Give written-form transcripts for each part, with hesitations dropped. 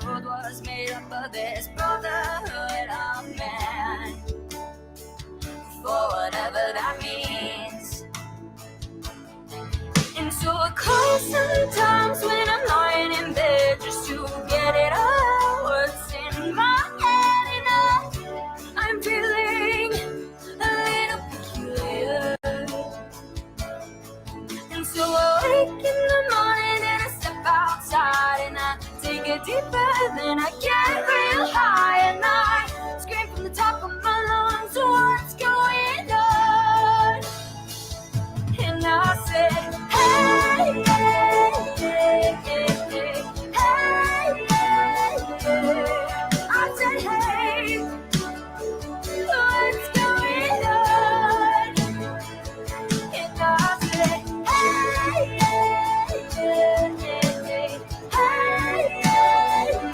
world was made up of this brotherhood of man, for whatever that means. And so it calls sometimes when I'm lying in bed just to get it out. What's in my head, and I'm feeling a little peculiar. And so I wake in the morning and I step outside and I take a deep breath and I get real high and I scream from the top of my lungs, what's going on? And I said, hey, hey, hey, hey, hey, hey, hey. I said, hey, what's going on? And I said, hey, hey, hey, hey, hey, hey,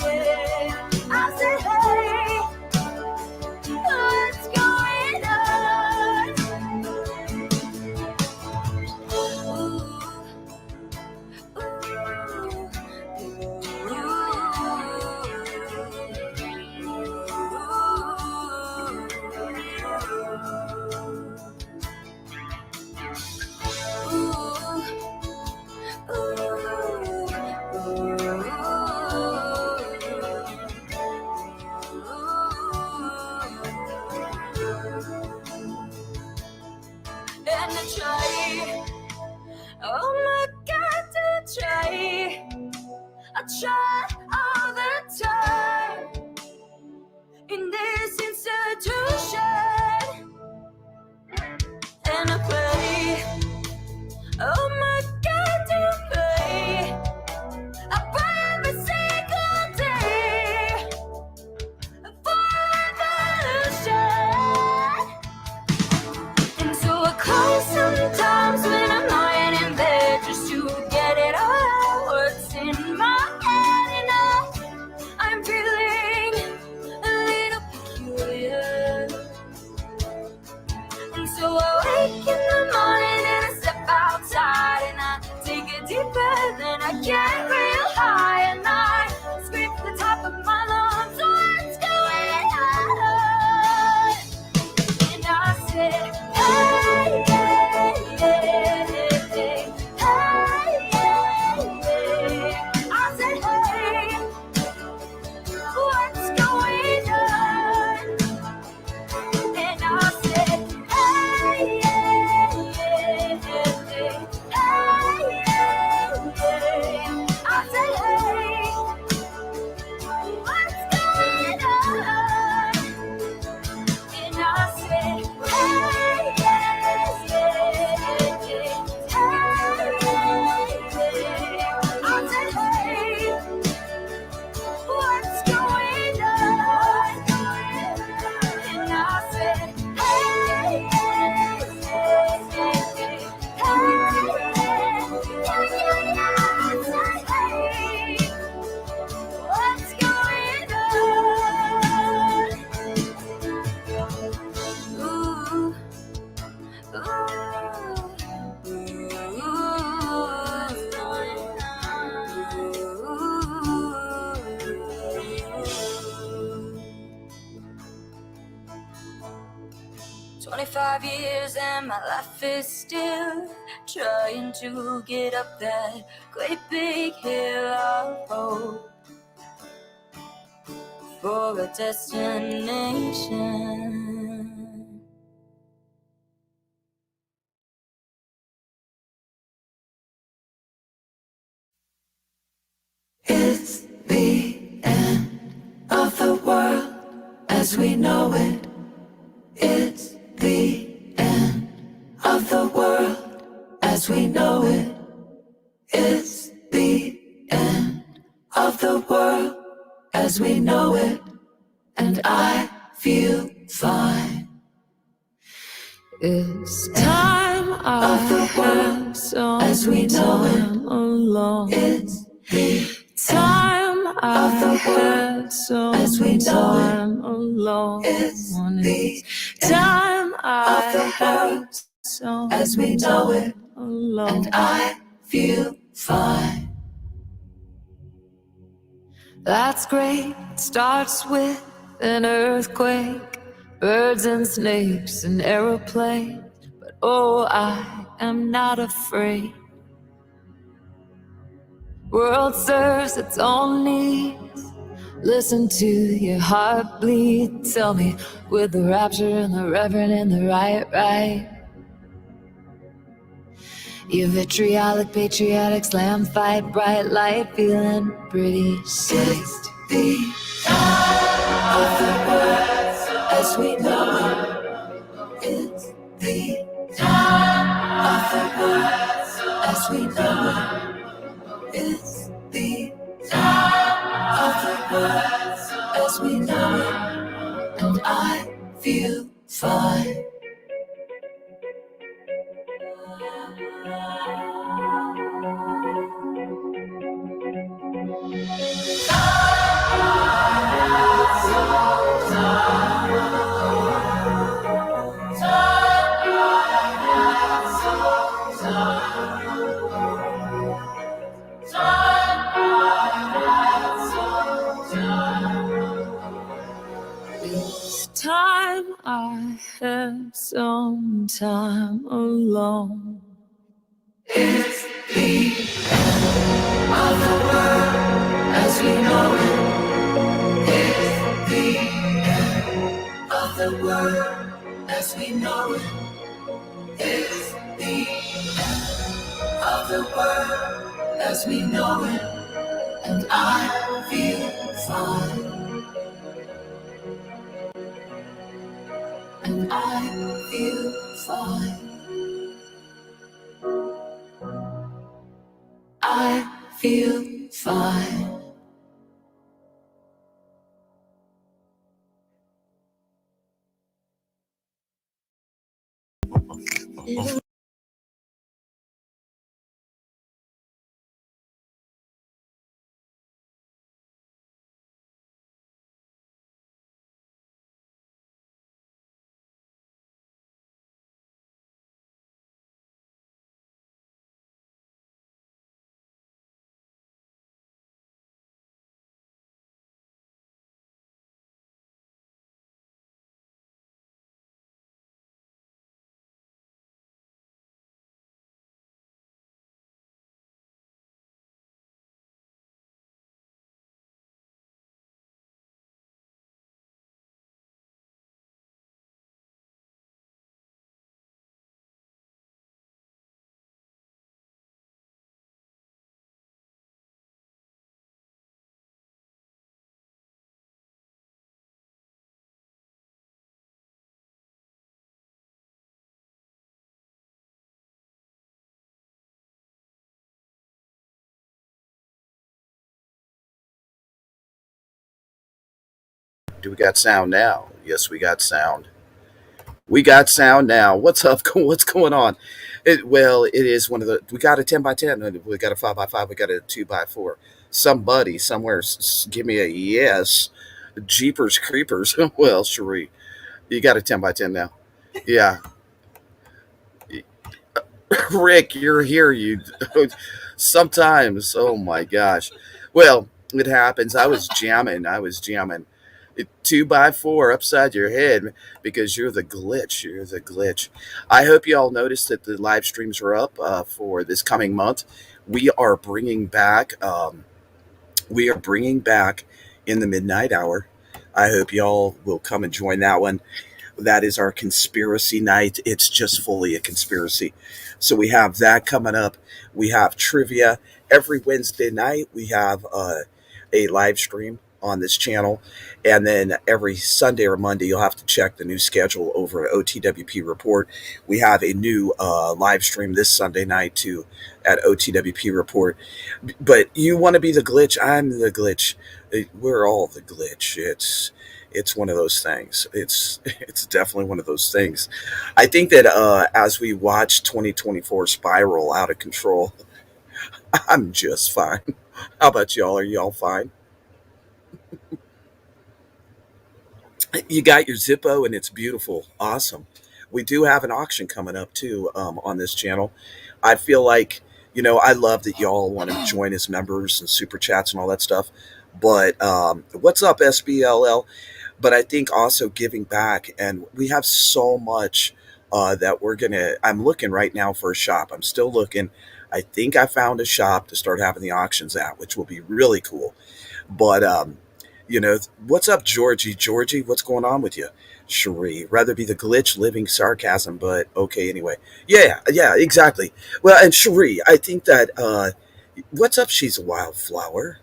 hey. I said, hey, what's going on? And I try, oh my God, to try. I try all the time in this institution, and I pray, oh my God, to pray. I pray every single day for revolution. And so I cry sometimes when I'm lying in bed just to get it out. What's in my head, and I'm feeling a little peculiar. And so I wake in the morning and I step outside and I take a deep breath and I get real high and I scream from the top of my lungs, what's going on? And I said, hey, hey, hey, hey, hey, hey, hey. I said, hey, what's going on? And I said, hey, hey, hey, hey, hey, hey, hey. I said, hey, what's going on? And I said, hey, yes, hey, hey, hey, hey. I said, hey, what's going on? And I said, hey, yes, hey, hey, hey, hey, what's going on? Ooh, ooh. 25 years and my life is still trying to get up that great big hill of hope for a destination. It's the end of the world as we know it. It's the end of the world as we know it. It's the end of the world as we know it. And I feel fine. It's time I had some as we know time alone. It's the time I had some as we know time alone. It's the time I had world some as we know time it. alone. And I feel fine. That's great. It starts with an earthquake, birds and snakes, and aeroplanes. But oh, I am not afraid. World serves its own needs. Listen to your heart bleed. Tell me, with the rapture and the reverend and the right. You vitriolic, patriotic, slam fight, bright light, feeling pretty sick. It's the end of the world as we know it. It's the end of the world as we know it. It's the end of the world as we know it. And I feel fine. This time I have some time alone. It's the end of the world as we know it. It's the end of the world as we know it. It's the end of the world as we know it. And I feel fine. And I feel fine. I feel fine. Do we got sound now? Yes, we got sound. We got sound now. What's up? What's going on? Well, it is one of the. We got a 10 by 10. We got a 5 by 5. We got a 2 by 4. Somebody somewhere, give me a yes. Jeepers creepers. Well, Cherie, you got a 10 by 10 now. Yeah, Rick, you're here. You sometimes. Oh my gosh. Well, it happens. I was jamming. 2 by 4 upside your head because you're the glitch. You're the glitch. I hope you all noticed that the live streams are up for this coming month. We are bringing back. We are bringing back in the midnight hour. I hope y'all will come and join that one. That is our conspiracy night. It's just fully a conspiracy. So we have that coming up. We have trivia every Wednesday night. We have a live stream on this channel. And then every Sunday or Monday, you'll have to check the new schedule over at OTWP Report. We have a new live stream this Sunday night too at OTWP Report. But you want to be the glitch? I'm the glitch. We're all the glitch. It's one of those things. It's definitely one of those things. I think that as we watch 2024 spiral out of control, I'm just fine. How about y'all? Are y'all fine? You got your Zippo and it's beautiful. Awesome. We do have an auction coming up too on this channel. I feel like I love that y'all want to join as members and super chats and all that stuff. But what's up, SBLL? But I think also giving back, and we have so much that we're gonna. I'm looking right now for a shop. I'm still looking. I think I found a shop to start having the auctions at, which will be really cool. But what's up, Georgie? Georgie, what's going on with you? Cherie, rather be the glitch living sarcasm, but okay anyway. Yeah, yeah, exactly. Well, and Cherie, I think that what's up? She's a wildflower.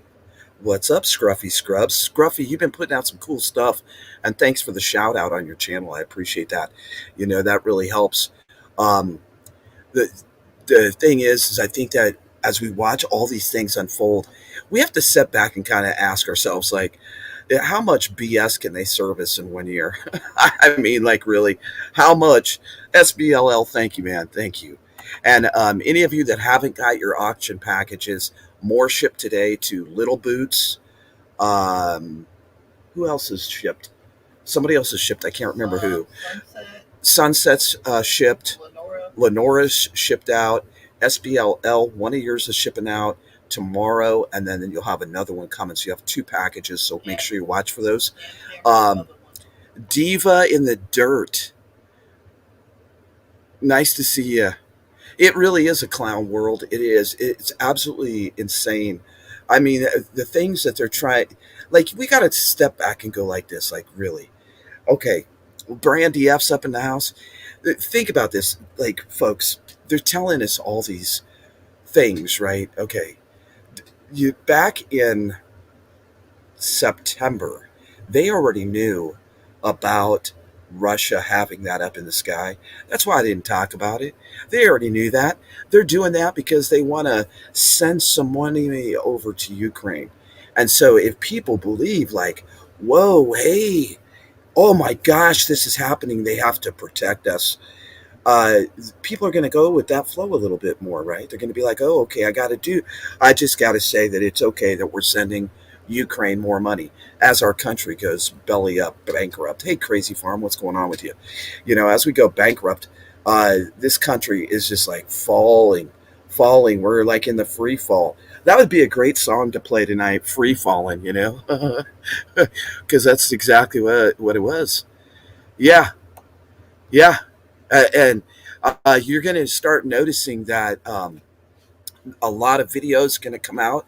What's up, Scruffy Scrubs? Scruffy, you've been putting out some cool stuff, and thanks for the shout out on your channel. I appreciate that. That really helps. Um, the the thing is I think that as we watch all these things unfold, we have to step back and kind of ask ourselves, like, how much BS can they service in 1 year? I mean, like, really, how much? SBLL, thank you, man, thank you. And any of you that haven't got your auction packages, more shipped today to Little Boots. Um, who else is shipped? Somebody else is shipped. I can't remember who. Sunset's shipped. Lenora's shipped out. SBLL, one of yours is shipping out tomorrow, and then you'll have another one coming. So you have two packages. So make sure you watch for those. Um, Diva in the Dirt. Nice to see you. It really is a clown world. It is. It's absolutely insane. I mean, the things that they're trying, like, we got to step back and go like this, like, really. Okay, Brandy F's up in the house. Think about this, like, folks. They're telling us all these things, right? Okay, you back in September, they already knew about Russia having that up in the sky. That's why I didn't talk about it. They already knew that. They're doing that because they want to send some money over to Ukraine. And so if people believe, like, whoa, hey, oh my gosh, this is happening, they have to protect us. uh, People are going to go with that flow a little bit more, right? They're going to be like, oh, okay, I just got to say that it's okay that we're sending Ukraine more money as our country goes belly up, bankrupt. Hey, Crazy Farm, what's going on with you? As we go bankrupt, this country is just like falling. We're like in the free fall. That would be a great song to play tonight, Free Falling, because that's exactly what it was. Yeah, yeah. And you're going to start noticing that a lot of videos going to come out,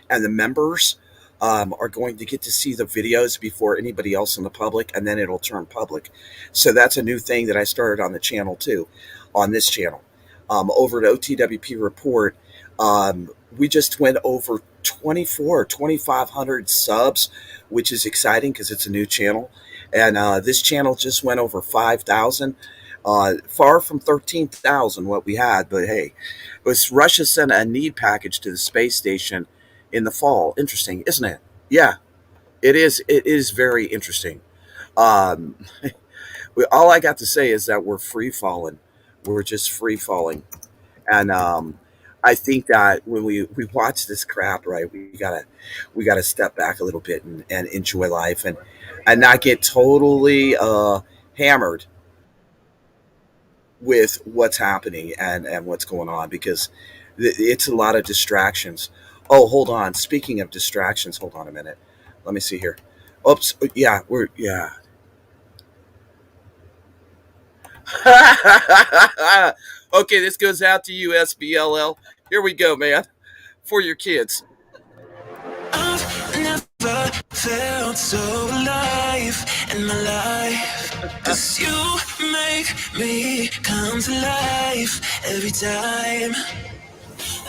and the members are going to get to see the videos before anybody else in the public, and then it'll turn public. So that's a new thing that I started on the channel too, on this channel. Over at OTWP Report, we just went over 2,500 subs, which is exciting because it's a new channel. And this channel just went over 5,000. Far from 13,000 what we had, but hey, it was Russia sent a need package to the space station in the fall. Interesting, isn't it? Yeah, it is. It is very interesting. Um, all I got to say is that we're free falling. We're just free falling, and I think that when we watch this crap, right, we gotta step back a little bit and enjoy life and not get totally hammered with what's happening and what's going on, because it's a lot of distractions. Oh, hold on. Speaking of distractions, hold on a minute. Let me see here. Oops. Yeah, yeah. Okay, this goes out to you, SBLL. Here we go, man. For your kids. I've never felt so alive in my life. 'Cause you make me come to life every time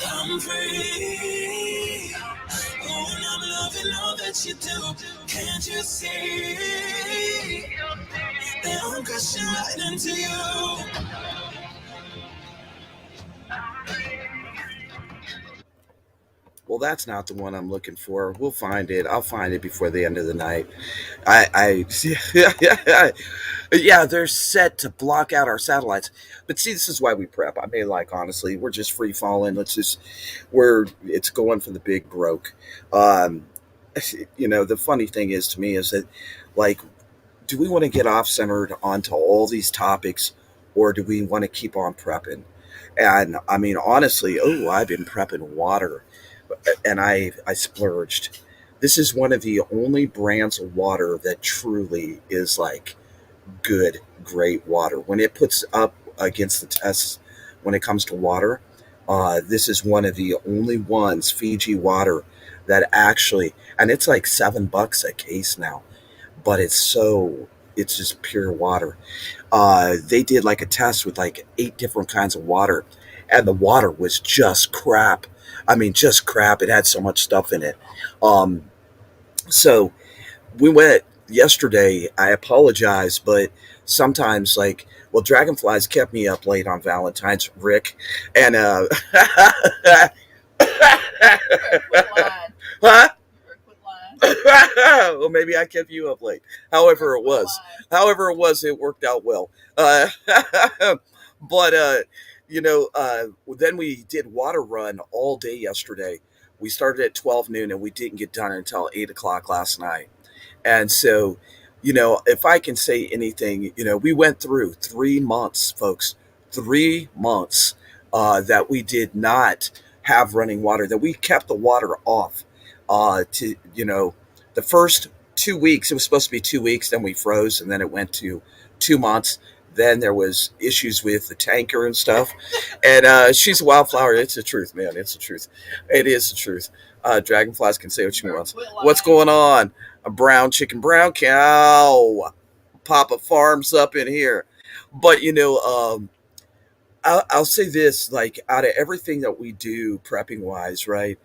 I'm free. Oh, and I'm loving all that you do. Can't you see that I'm crashing right into you? Well, that's not the one I'm looking for. We'll find it. I'll find it before the end of the night. I yeah, they're set to block out our satellites. But see, this is why we prep. I mean, like, honestly, we're just free falling. It's going for the big broke. Um, the funny thing is to me is that, like, do we want to get off centered onto all these topics, or do we want to keep on prepping? And I mean, honestly, oh, I've been prepping water, and I splurged. This is one of the only brands of water that truly is like good, great water. When it puts up against the tests, when it comes to water, this is one of the only ones, Fiji water, that actually, and it's like $7 a case now, but it's just pure water. They did like a test with like 8 different kinds of water, and the water was just crap. I mean, just crap. It had so much stuff in it. Um, so we went yesterday. I apologize, but sometimes like, well, dragonflies kept me up late on Valentine's, Rick, and Quit lying. huh? Quit lying. Well, maybe I kept you up late. However, it Quit was. lying. However, it was. It worked out well. But then we did water run all day yesterday. We started at 12 noon and we didn't get done until 8 o'clock last night. And so, if I can say anything, we went through 3 months, folks, 3 months that we did not have running water, that we kept the water off. The first 2 weeks, it was supposed to be 2 weeks, then we froze, and then it went to 2 months. Then there was issues with the tanker and stuff. And she's a wildflower. It's the truth, man. It's the truth. It is the truth. Dragonflies can say what she wants. Quit What's lying. going on? A brown chicken, brown cow. Papa Farms up in here. But I'll say this: like, out of everything that we do prepping wise, right?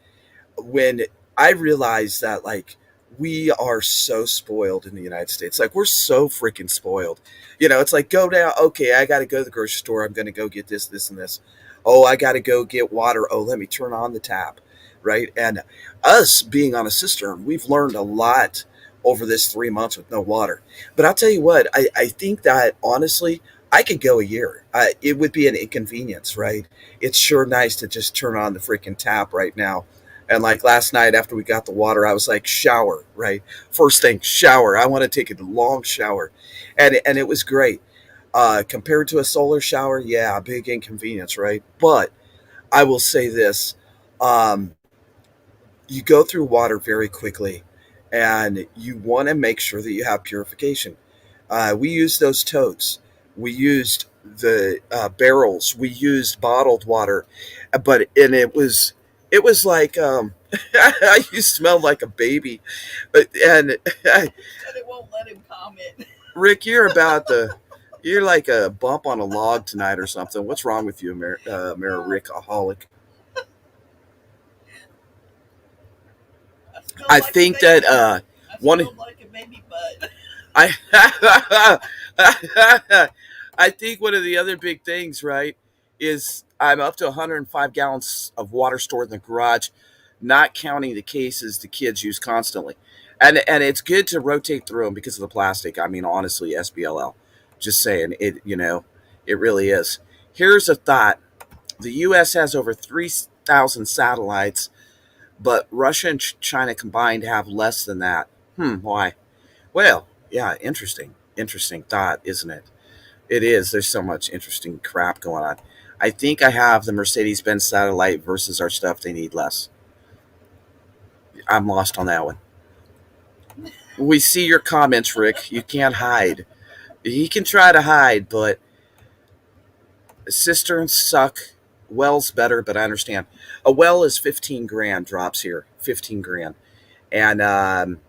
When I realized that, like, we are so spoiled in the United States, like, we're so freaking spoiled. It's like, go down. Okay, I got to go to the grocery store. I'm going to go get this, this, and this. Oh, I got to go get water. Oh, let me turn on the tap, right? And us being on a cistern, we've learned a lot over this 3 months with no water. But I'll tell you what, I think that honestly, I could go a year. It would be an inconvenience, right? It's sure nice to just turn on the freaking tap right now. And like last night after we got the water, I was like, shower, right? First thing, shower. I want to take a long shower. And it was great. Compared to a solar shower, yeah, big inconvenience, right? But I will say this. Um, you go through water very quickly, and you want to make sure that you have purification. We used those totes. We used the barrels. We used bottled water, and it was like you smelled like a baby. And Said it won't let him comment. Rick, you're like a bump on a log tonight or something. What's wrong with you, Mayor Rickaholic? I smell I like a think baby. that I one. smell like a baby butt. I I think one of the other big things, right, is I'm up to 105 gallons of water stored in the garage, not counting the cases the kids use constantly. And it's good to rotate through them because of the plastic. I mean, honestly, SBLL. Just saying, it really is. Here's a thought. The US has over 3,000 satellites, but Russia and China combined have less than that. Why? Well, yeah, interesting. Interesting thought, isn't it? It is. There's so much interesting crap going on. I think I have the Mercedes Benz satellite versus our stuff. They need less. I'm lost on that one. We see your comments, Rick. You can't hide. He can try to hide, but cisterns suck. Wells better, but I understand. A well is 15 grand drops here. 15 grand. And I'm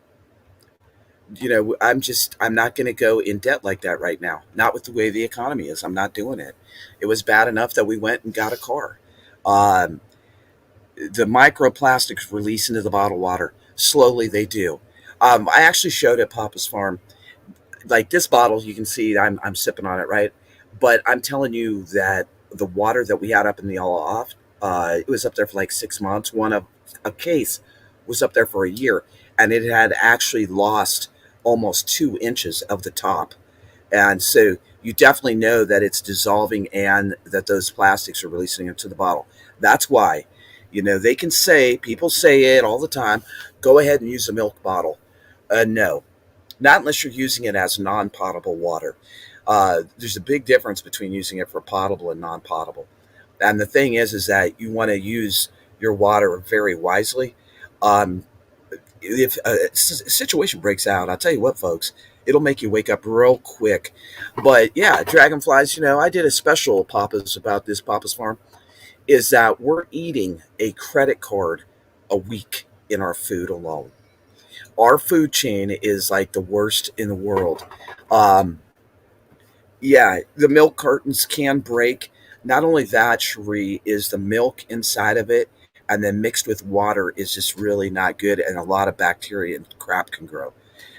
not going to go in debt like that right now. Not with the way the economy is. I'm not doing it. It was bad enough that we went and got a car. Um, the microplastics release into the bottled water. Slowly they do. I actually showed at Papa's Farm, like this bottle, you can see I'm sipping on it, right? But I'm telling you that the water that we had up in the Aloft, it was up there for like 6 months. One of a case was up there for a year, and it had actually lost almost 2 inches of the top. And so you definitely know that it's dissolving and that those plastics are releasing into the bottle. That's why, they can say, people say it all the time, go ahead and use a milk bottle. No, not unless you're using it as non potable water. There's a big difference between using it for potable and non potable. And the thing is that you want to use your water very wisely. Um, if a situation breaks out, I'll tell you what, folks, it'll make you wake up real quick. But yeah, dragonflies. I did a special Papa's about this Papa's Farm. Is that we're eating a credit card a week in our food alone. Our food chain is like the worst in the world. Um, yeah, the milk cartons can break. Not only that, Cherie, is the milk inside of it and then mixed with water is just really not good, and a lot of bacteria and crap can grow.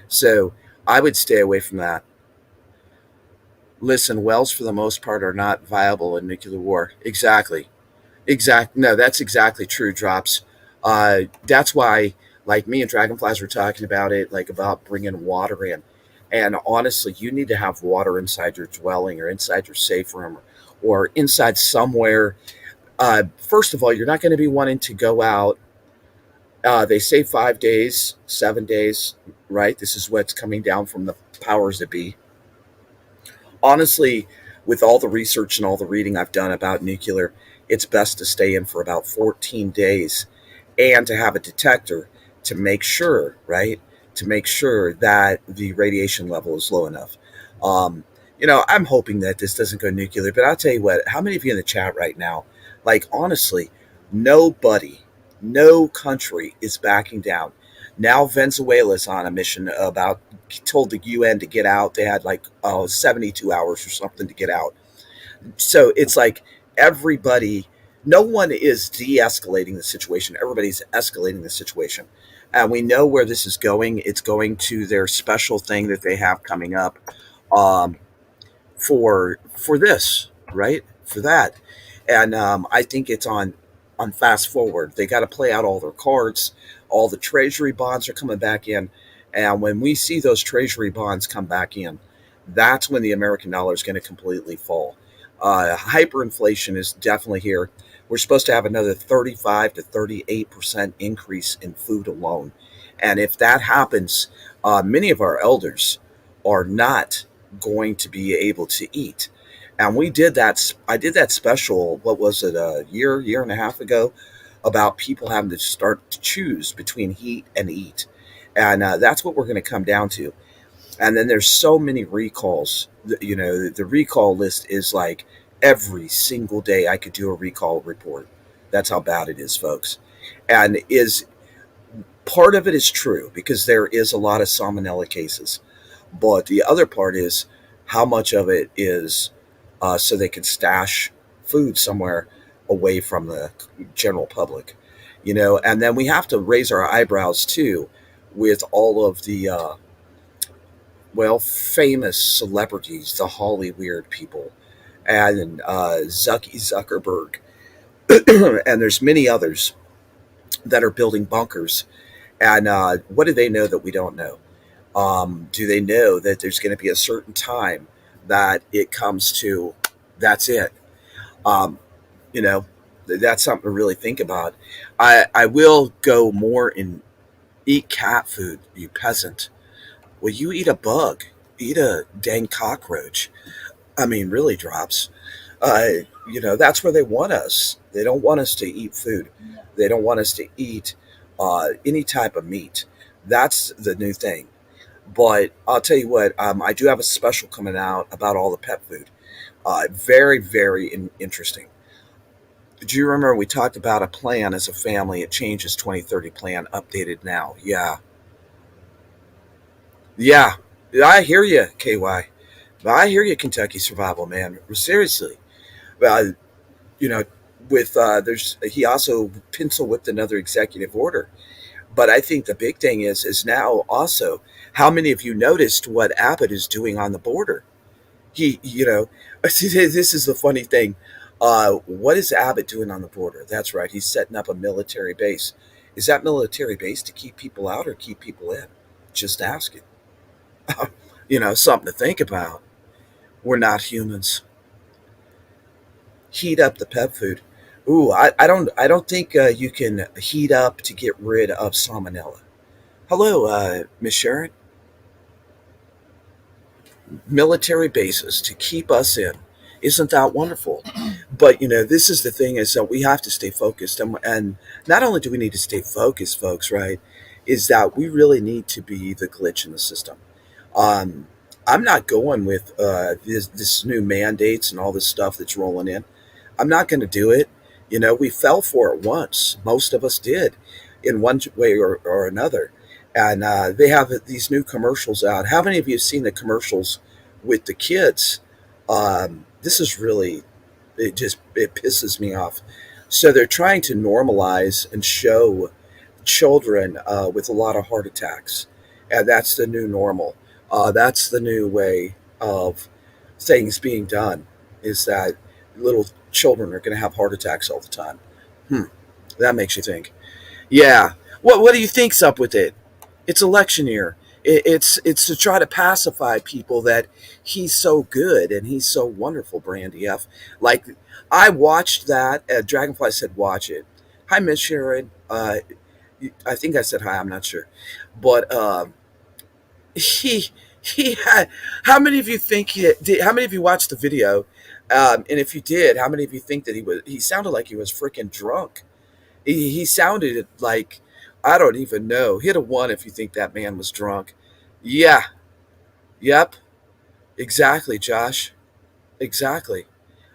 So I would stay away from that. Listen, wells for the most part are not viable in nuclear war. Exactly. No, that's exactly true, Drops. That's why, like me and Dragonflies were talking about it, like about bringing water in. And honestly, you need to have water inside your dwelling or inside your safe room or inside somewhere. First of all, you're not going to be wanting to go out. They say 5 days, 7 days, right? This is what's coming down from the powers that be. Honestly, with all the research and all the reading I've done about nuclear, it's best to stay in for about 14 days and to have a detector to make sure, right? To make sure that the radiation level is low enough. Um, I'm hoping that this doesn't go nuclear, but I'll tell you what, how many of you in the chat right now, like, honestly, nobody, no country is backing down. Now Venezuela's on a mission about told the UN to get out. They had like 72 hours or something to get out. So it's like everybody, no one is de-escalating the situation. Everybody's escalating the situation, and we know where this is going. It's going to their special thing that they have coming up, um, for this, right? For that, and I think it's on fast forward. They got to play out all their cards. All the treasury bonds are coming back in, and when we see those treasury bonds come back in, that's when the American dollar is going to completely fall. Hyperinflation is definitely here. We're supposed to have another 35 to 38% increase in food alone. And if that happens, many of our elders are not going to be able to eat. And we did that. I did that special, what was it, a year and a half ago, about people having to start to choose between heat and eat. And that's what we're going to come down to. And then there's so many recalls. The recall list is like every single day I could do a recall report. That's how bad it is, folks. And is part of it is true because there is a lot of salmonella cases, but the other part is how much of it is so they can stash food somewhere away from the general public, And then we have to raise our eyebrows too with all of the famous celebrities, the Holly Weird people, and Zuckerberg, and there's many others that are building bunkers. And what do they know that we don't know? Do they know that there's going to be a certain time that it comes to? That's it. Um, you know, that's something to really think about. I will go more and eat cat food, you peasant. Well, you eat a bug, eat a dang cockroach. I mean, really, Drops. That's where they want us. They don't want us to eat food. They don't want us to eat any type of meat. That's the new thing. But I'll tell you what, I do have a special coming out about all the pet food. Very, very interesting. Do you remember we talked about a plan as a family? It changes 2030 plan, updated now. Yeah. Yeah. I hear you, KY. I hear you, Kentucky Survival, man. Seriously. Uh, you know, with there's he also pencil whipped another executive order. But I think the big thing is now also how many of you noticed what Abbott is doing on the border? This is the funny thing. What is Abbott doing on the border? That's right. He's setting up a military base. Is that military base to keep people out or keep people in? Just asking. Something to think about. We're not humans. Heat up the pet food. Ooh, I don't think you can heat up to get rid of salmonella. Hello, Miss Sharon. Military bases to keep us in. Isn't that wonderful? But this is the thing is that we have to stay focused, and not only do we need to stay focused, folks, right? Is that we really need to be the glitch in the system. Um, I'm not going with this new mandates and all this stuff that's rolling in. I'm not going to do it. We fell for it once. Most of us did, in one way or another. And they have these new commercials out. How many of you have seen the commercials with the kids? This is really, it pisses me off. So they're trying to normalize and show children with a lot of heart attacks, and that's the new normal. That's the new way of things being done. Is that little children are going to have heart attacks all the time? Hmm. That makes you think. Yeah. What do you think's up with it? It's election year. It's to try to pacify people that he's so good and he's so wonderful, Brandy F. Like I watched that. Dragonfly said, "Watch it." Hi, Miss Sharon. I think I said hi. I'm not sure, but he he had. How many of you think he did? How many of you watched the video? And if you did, how many of you think that he sounded like he was freaking drunk? He sounded like, I don't even know. Hit a one if you think that man was drunk. Yeah. Yep. Exactly, Josh. Exactly.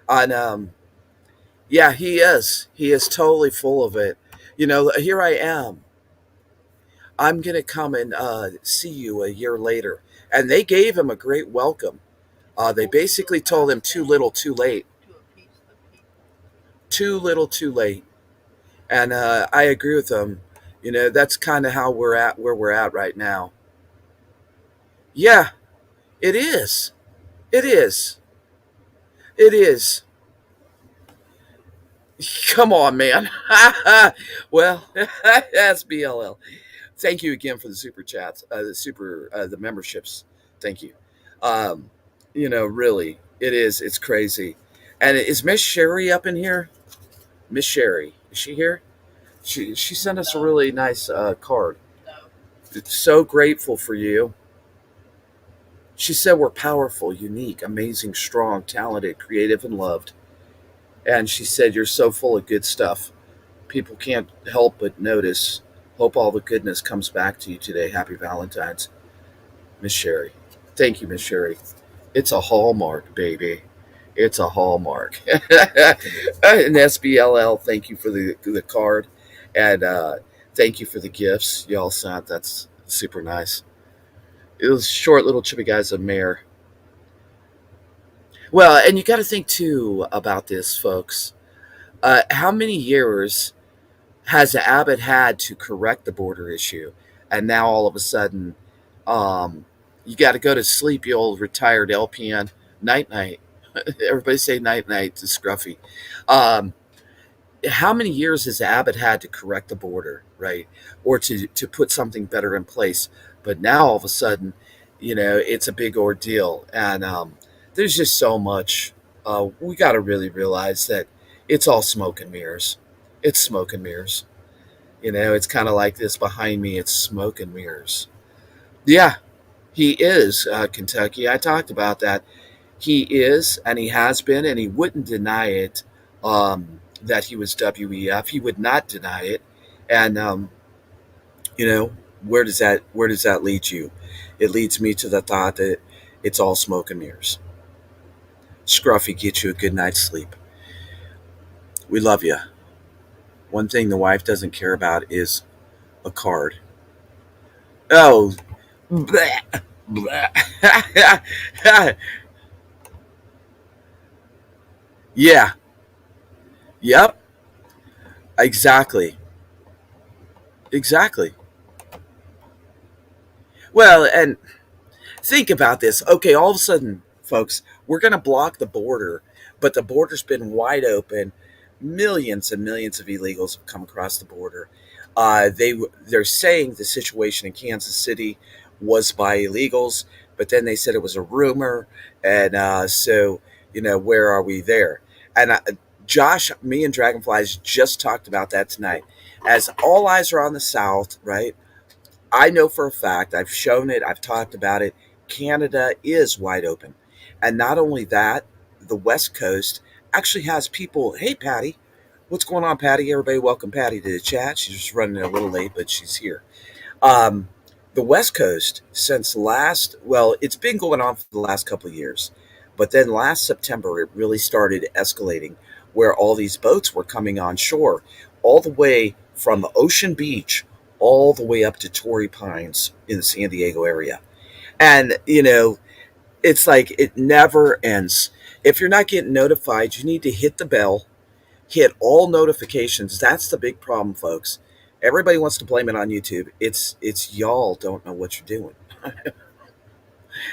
And yeah, he is. He is totally full of it. Here I am. I'm gonna come and see you a year later. And they gave him a great welcome. They basically told him too little, too late. To appease the people. Too little, too late. And I agree with them. That's kind of how we're at, where we're at right now. Yeah, it is. It is. It is. Come on, man. Well, that's BLL. Thank you again for the super chats, the memberships. Thank you. Um, really, it is. It's crazy. And is Miss Sherry up in here? Miss Sherry, is she here? She sent us a No, really nice card. no. So grateful for you. She said we're powerful, unique, amazing, strong, talented, creative, and loved. And she said you're so full of good stuff. People can't help but notice. Hope all the goodness comes back to you today. Happy Valentine's, Miss Sherry. Thank you, Miss Sherry. It's a hallmark, baby. It's a hallmark. And SBLL, thank you for the card. And thank you for the gifts y'all sent. That's super nice. It was short little chippy guys of mayor. Well, and you got to think too about this, folks. How many years has Abbott had to correct the border issue, and now all of a sudden, you got to go to sleep, you old retired LPN. Night night. Everybody say night night to Scruffy. Um, how many years has Abbott had to correct the border, right, or to put something better in place? But now all of a sudden, it's a big ordeal, and there's just so much. We got to really realize that it's all smoke and mirrors. It's smoke and mirrors. It's kind of like this behind me. It's smoke and mirrors. Yeah, he is Kentucky. I talked about that. He is, and he has been, and he wouldn't deny it. That he was WEF. He would not deny it. And you know, where does that lead you? It leads me to the thought that it's all smoke and mirrors. Scruffy, get you a good night's sleep. We love you. One thing the wife doesn't care about is a card. Oh, bleh, bleh. Yeah, yep, exactly, exactly. Well, and think about this. Okay, all of a sudden, folks, we're going to block the border, but the border's been wide open. Millions and millions of illegals have come across the border. They're saying the situation in Kansas City was by illegals, but then they said it was a rumor, and so where are we there? And Josh, me and Dragonflies just talked about that tonight. As all eyes are on the South, right? I know for a fact, I've shown it, I've talked about it. Canada is wide open. And not only that, the West Coast actually has people. Hey, Patty. What's going on, Patty? Everybody, welcome Patty to the chat. She's just running a little late, but she's here. Um, the West Coast, since it's been going on for the last couple of years, but then last September, it really started escalating where all these boats were coming on shore, all the way from Ocean Beach, all the way up to Torrey Pines in the San Diego area. And, it's like it never ends. If you're not getting notified, you need to hit the bell, hit all notifications. That's the big problem, folks. Everybody wants to blame it on YouTube. It's y'all don't know what you're doing.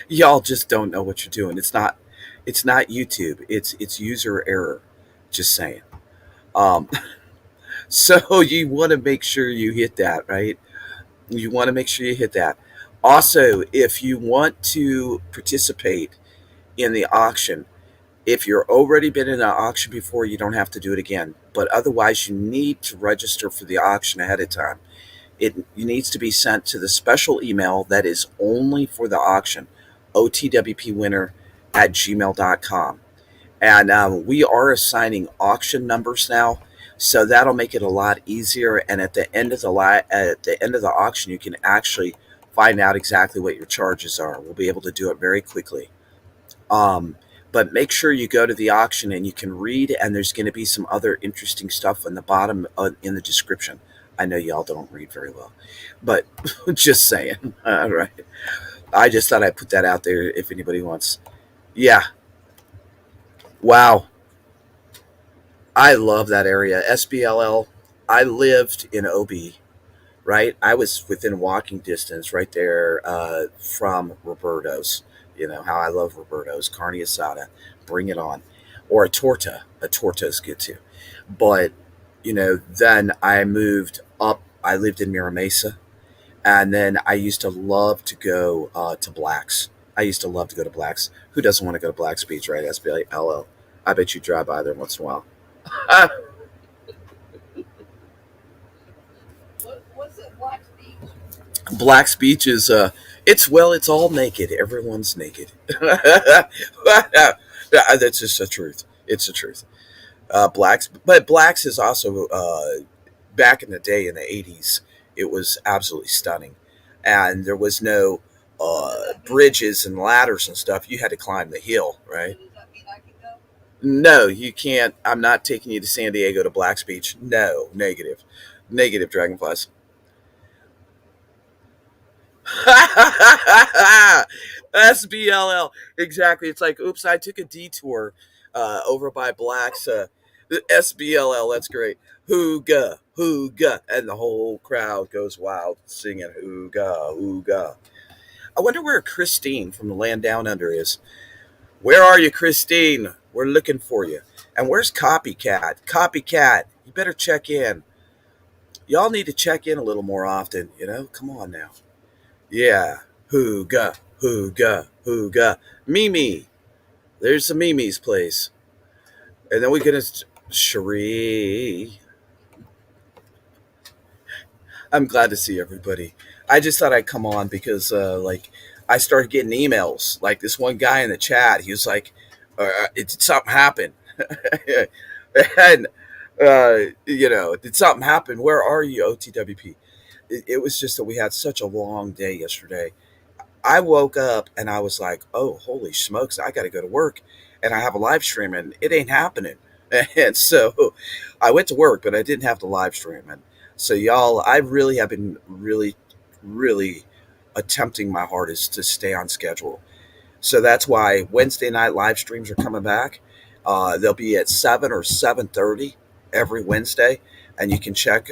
Y'all just don't know what you're doing. It's not YouTube. It's user error. Just saying. Um, so you want to make sure you hit that, right? You want to make sure you hit that. Also, if you want to participate in the auction, if you're already been in an auction before, you don't have to do it again. But otherwise, you need to register for the auction ahead of time. It needs to be sent to the special email that is only for the auction, otwpwinner@gmail.com. And we are assigning auction numbers now, so that'll make it a lot easier. And at the end of the auction, you can actually find out exactly what your charges are. We'll be able to do it very quickly. Um, but make sure you go to the auction and you can read, and there's going to be some other interesting stuff on the bottom in the description. I know y'all don't read very well, but just saying. All right. I just thought I'd put that out there if anybody wants. Yeah. Wow. I love that area. SBLL. I lived in OB, right? I was within walking distance right there from Roberto's. You know how I love Roberto's. Carne asada. Bring it on. Or a torta. A torta is good too. But, then I moved up. I lived in Mira Mesa. And then I used to love to go to Black's. I used to love to go to Black's. Who doesn't want to go to Black's Beach, right? SBLL. I bet you drive by there once in a while. What's it, Black Beach? Black's Beach is it's all naked. Everyone's naked. That's just the truth. It's the truth. Black's is also back in the day in the 80s. It was absolutely stunning, and there was no bridges and ladders and stuff. You had to climb the hill, right? Does that mean I can go? No, you can't. I'm not taking you to San Diego to Black's Beach. No, negative. Negative, Dragonflies. SBLL. Exactly. It's like, oops, I took a detour over by Black's. SBLL. That's great. Hooga, hooga. And the whole crowd goes wild singing hooga, hooga. I wonder where Christine from the Land Down Under is. Where are you, Christine? We're looking for you. And where's Copycat? Copycat, you better check in. Y'all need to check in a little more often, Come on now. Yeah. Hooga, hooga, hooga. Mimi. There's the Mimi's place. And then we're going to... Cherie. I'm glad to see everybody. I just thought I'd come on because, I started getting emails. Like this one guy in the chat, he was like, did something happen? And, did something happen? Where are you, OTWP? It was just that we had such a long day yesterday. I woke up and I was like, oh, holy smokes, I got to go to work. And I have a live stream and it ain't happening. And so I went to work, but I didn't have the live stream. And so, y'all, I really have been really, really attempting my hardest to stay on schedule. So that's why Wednesday night live streams are coming back. They'll be at 7 or 7:30 every Wednesday. And you can check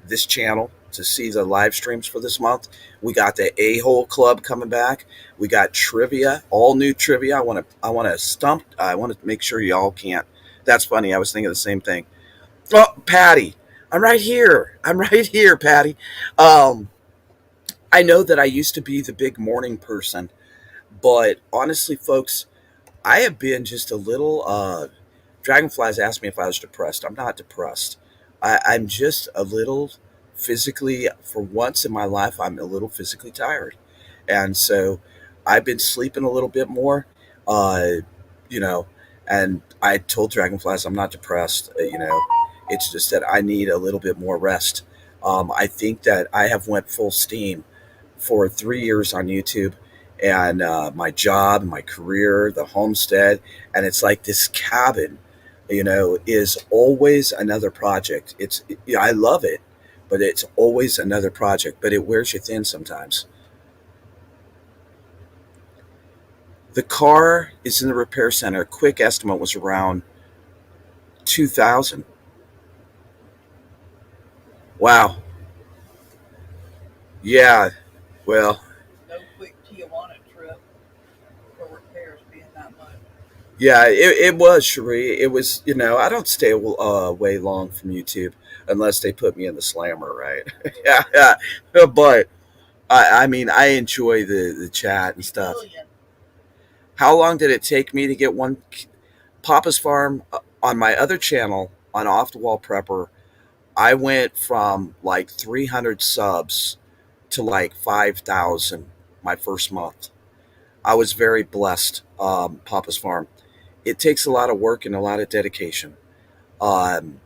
this channel to see the live streams for this month. We got the A-Hole Club coming back. We got trivia, all new trivia. I want to make sure y'all can't. That's funny. I was thinking the same thing. Oh, Patty, I'm right here. Patty. I know that I used to be the big morning person, but honestly, folks, I have been just a little. Dragonflies asked me if I was depressed. I'm not depressed. I'm just a little physically, for once in my life, I'm a little physically tired. And so I've been sleeping a little bit more, you know, And I told Dragonflies I'm not depressed. It's just that I need a little bit more rest. I think that I have went full steam for 3 years on YouTube, and my job, my career, the homestead, and it's like this cabin, is always another project. I love it, but it's always another project. But it wears you thin sometimes. The car is in the repair center. Quick estimate was around 2,000. Wow. Yeah. Well, No quick Tijuana trip for repairs being that much. yeah, it was, Cherie. It was, I don't stay away long from YouTube unless they put me in the slammer, right? Yeah, yeah. But I mean, I enjoy the chat and stuff. Million. How long did it take me to get one Papa's Farm on my other channel on Off the Wall Prepper? I went from like 300 subs to like 5,000 my first month. I was very blessed. Papa's Farm. It takes a lot of work and a lot of dedication. Um,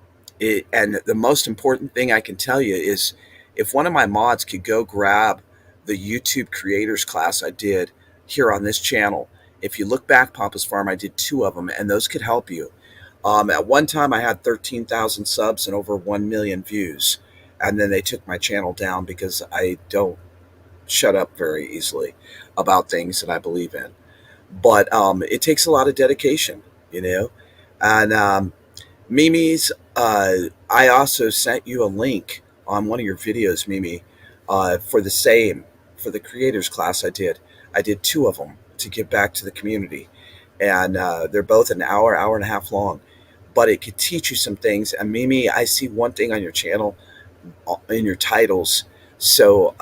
and the most important thing I can tell you is if one of my mods could go grab the YouTube creators class I did here on this channel. If you look back, Papa's Farm, I did two of them, and those could help you. At one time, I had 13,000 subs and over 1 million views. And then they took my channel down because I don't shut up very easily about things that I believe in. But it takes a lot of dedication, you know. And Mimi's, I also sent you a link on one of your videos, Mimi, for the creators class I did. I did two of them to give back to the community. And they're both an hour, hour and a half long. But it could teach you some things. And Mimi, I see one thing on your channel, in your titles. So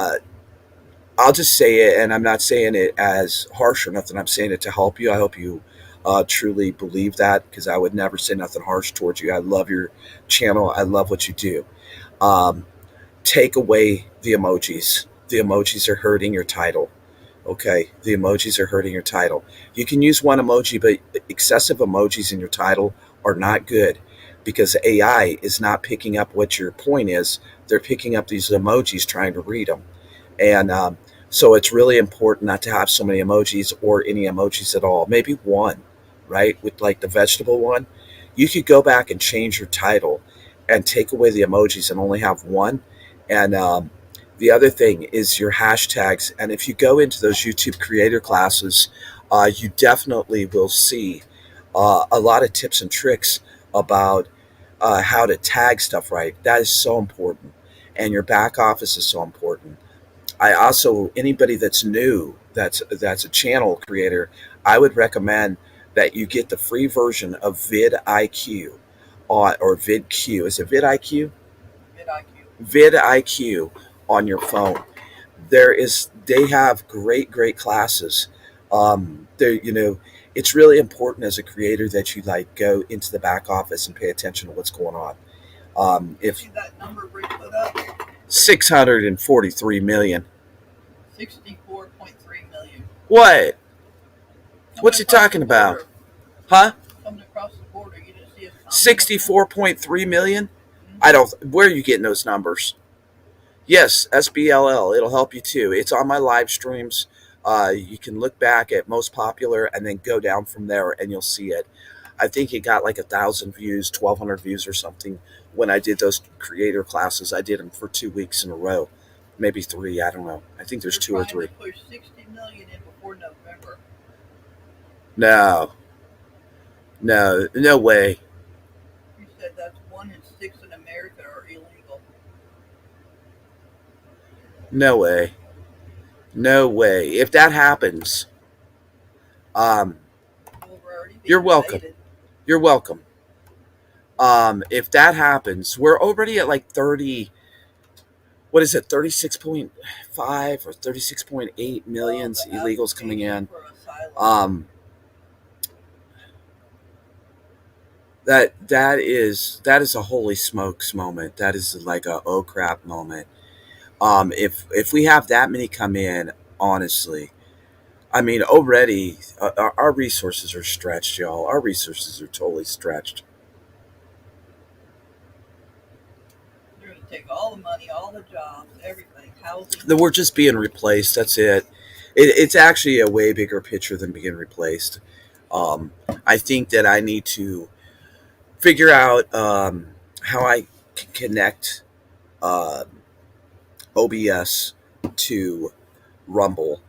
I'll just say it, and I'm not saying it as harsh or nothing. I'm saying it to help you. I hope you truly believe that, because I would never say nothing harsh towards you. I love your channel. I love what you do. Um, Take away the emojis. The emojis are hurting your title. Okay, the emojis are hurting your title. You can use one emoji, but excessive emojis in your title are not good, because AI is not picking up what your point is. They're picking up these emojis, trying to read them. And so it's really important not to have so many emojis or any emojis at all. Maybe one, right? With like the vegetable one. You could go back and change your title and take away the emojis and only have one. And the other thing is your hashtags. And if you go into those YouTube creator classes, you definitely will see a lot of tips and tricks about how to tag stuff right. That is so important. And your back office is so important. I also, anybody that's new, that's a channel creator, I would recommend that you get the free version of vidIQ or vidQ. Is it vidIQ? VidIQ. vidIQ on your phone. They have great classes. It's really important as a creator that you like go into the back office and pay attention to what's going on. If See that number Rick put up? 643 million. 64.3 million. What? What's Coming he across talking the about? border. Huh? Coming across the border, you didn't see us. 64.3 million? I don't. Where are you getting those numbers? Yes, SBLL. It'll help you too. It's on my live streams. You can look back at most popular and then go down from there, and you'll see it. I think it got like 1,000 views, 1,200 views or something when I did those creator classes. I did them for 2 weeks in a row, maybe three. I don't know. I think there's two or three. To push 60 million in before November. No, no way. You said that's 1 in 6 in America are illegal. No way. No way. If that happens, Well, we're already being You're welcome. invaded. you're welcome. If that happens, we're already at like 30. What is it? 36.5 or 36.8 millions The illegals coming in. application for asylum. That is a holy smokes moment. That is like a oh crap moment. If we have that many come in, honestly, I mean, already our resources are stretched, y'all. Our resources are totally stretched. They're going to take all the money, all the jobs, everything, housing. Then we're just being replaced. That's it. It's actually a way bigger picture than being replaced. I think that I need to figure out how I can connect uh, OBS to Rumble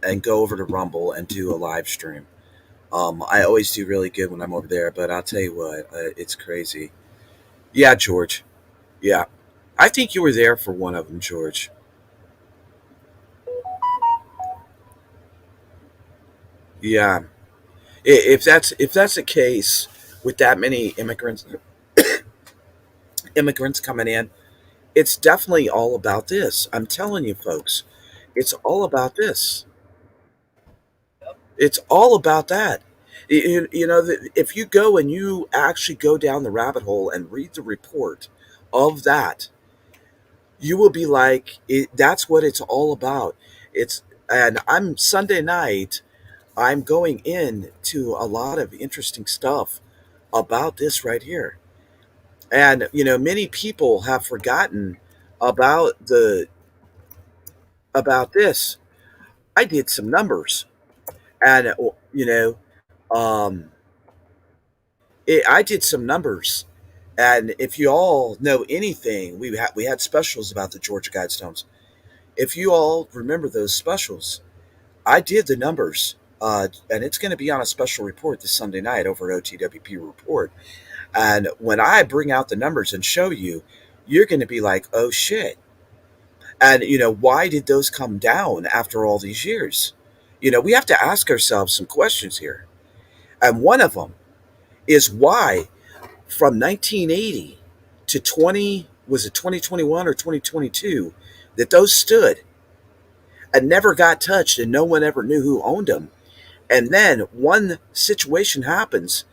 and go over to Rumble and do a live stream. I always do really good when I'm over there, but I'll tell you what, it's crazy. Yeah, George. Yeah, I think you were there for one of them, George. Yeah, if that's the case with that many immigrants coming in, it's definitely all about this. I'm telling you, folks, it's all about this. It's all about that. If you go and you actually go down the rabbit hole and read the report of that, you will be like, that's what it's all about. It's and I'm Sunday night. I'm going in to a lot of interesting stuff about this right here. And many people have forgotten about the about this. I did some numbers, and um, I did some numbers. And if you all know anything, we had specials about the Georgia Guidestones. If you all remember those specials, I did the numbers, and it's going to be on a special report this Sunday night over at OTWP Report. And when I bring out the numbers and show you, you're going to be like, oh shit. And, why did those come down after all these years? We have to ask ourselves some questions here. And one of them is why from 1980 to 2021 or 2022, that those stood and never got touched and no one ever knew who owned them. And then one situation happens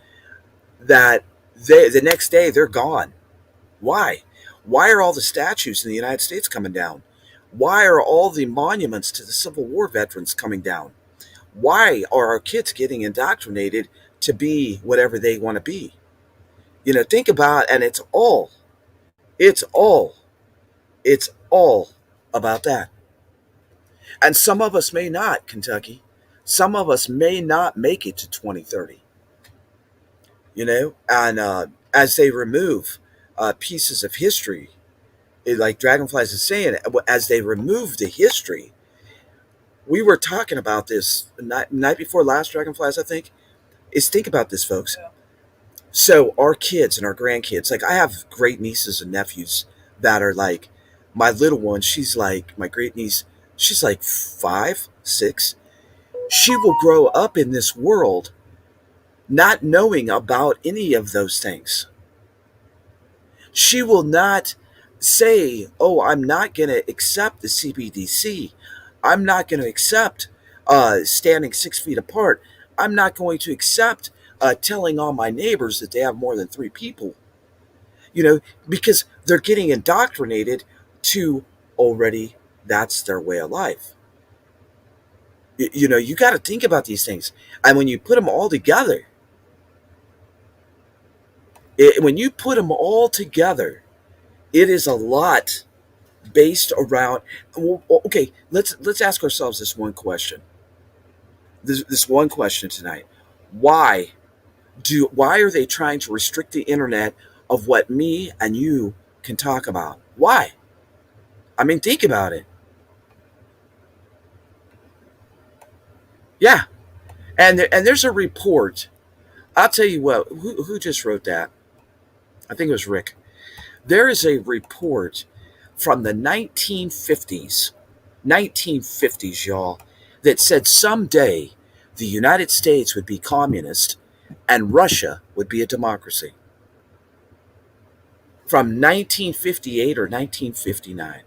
that the next day they're gone. Why? Why are all the statues in the United States coming down? Why are all the monuments to the Civil War veterans coming down? Why are our kids getting indoctrinated to be whatever they want to be? Think about, and it's all, it's all about that. And some of us may not, Kentucky. Some of us may not make it to 2030. And as they remove pieces of history, like Dragonflies is saying, as they remove the history, we were talking about this night before last, Dragonflies, I think, is think about this, folks. Yeah. So our kids and our grandkids, like I have great nieces and nephews that are like, my little one, she's like, my great niece, she's like 5, 6. She will grow up in this world not knowing about any of those things. She will not say, oh, I'm not going to accept the CBDC. I'm not going to accept standing 6 feet apart. I'm not going to accept telling all my neighbors that they have more than 3 people. Because they're getting indoctrinated to already that's their way of life. You got to think about these things. And when you put them all together, it is a lot based around. Well, okay, let's ask ourselves this one question. This one question tonight: Why are they trying to restrict the internet of what me and you can talk about? Why? I mean, think about it. Yeah, and there's a report. I'll tell you what. Who just wrote that? I think it was Rick. There is a report from the 1950s, y'all, that said someday the United States would be communist and Russia would be a democracy. From 1958 or 1959.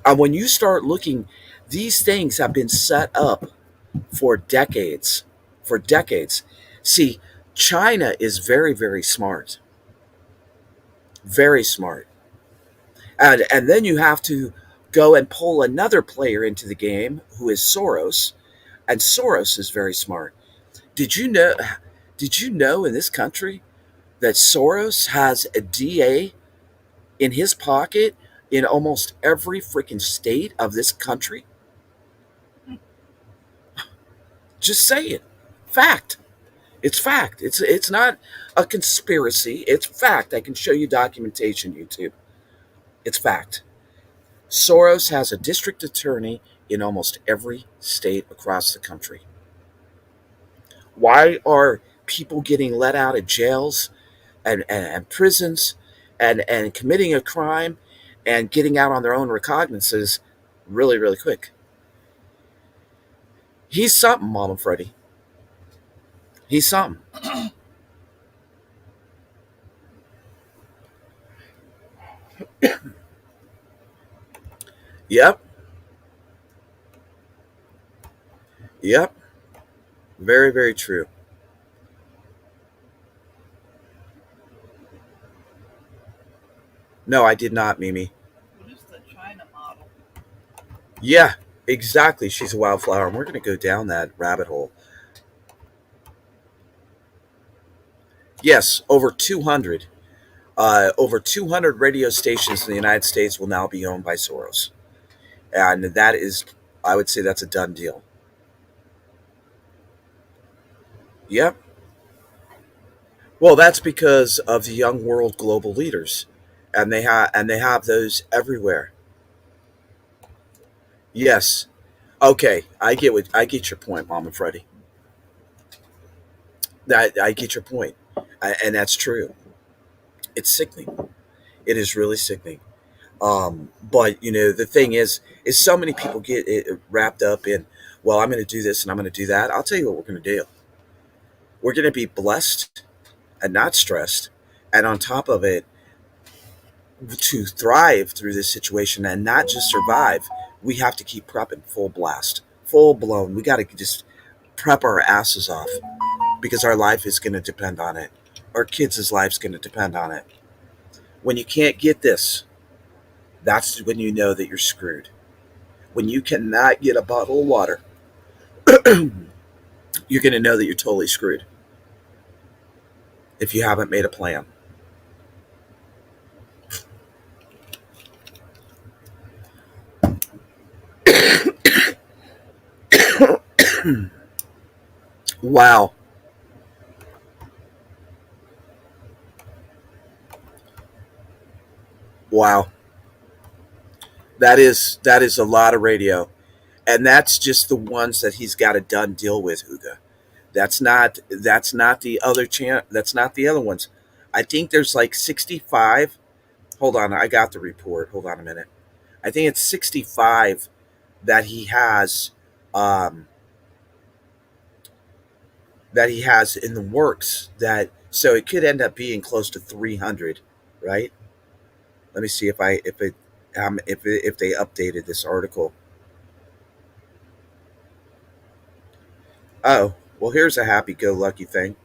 And when you start looking, these things have been set up for decades. For decades. See, China is very, very smart. Very smart. And then you have to go and pull another player into the game, who is Soros. And Soros is very smart. Did you know? Did you know in this country that Soros has a DA in his pocket in almost every freaking state of this country? Just say it. Fact. It's fact. It's not a conspiracy. It's fact. I can show you documentation, YouTube. It's fact. Soros has a district attorney in almost every state across the country. Why are people getting let out of jails and prisons and committing a crime and getting out on their own recognizances really, really quick? He's something, Mama Freddie. He's something. Yep. Yep. Very, very true. No, I did not, Mimi. What is the China model? Yeah, exactly. She's a wildflower, and we're going to go down that rabbit hole. Yes, over 200 radio stations in the United States will now be owned by Soros, and that is, I would say, that's a done deal. Yep. Well, that's because of the young world global leaders, and they have those everywhere. Yes. Okay, I get your point, Mom and Freddie. That I get your point, and that's true. It's sickening. It is really sickening. But the thing is so many people get it wrapped up in, well, I'm going to do this and I'm going to do that. I'll tell you what we're going to do. We're going to be blessed and not stressed, and on top of it, to thrive through this situation and not just survive. We have to keep prepping full blast, full blown. We got to just prep our asses off because our life is going to depend on it. Our kids' life's going to depend on it. When you can't get this, that's when you know that you're screwed. When you cannot get a bottle of water, you're going to know that you're totally screwed if you haven't made a plan. Wow. Wow. That is a lot of radio. And that's just the ones that he's got a done deal with, Huga. That's not the other that's not the other ones. I think there's like 65. Hold on, I got the report. Hold on a minute. I think it's 65 that um he has in the works, that so it could end up being close to 300, right? Let me see if they updated this article. Oh, well, here's a happy go lucky thing.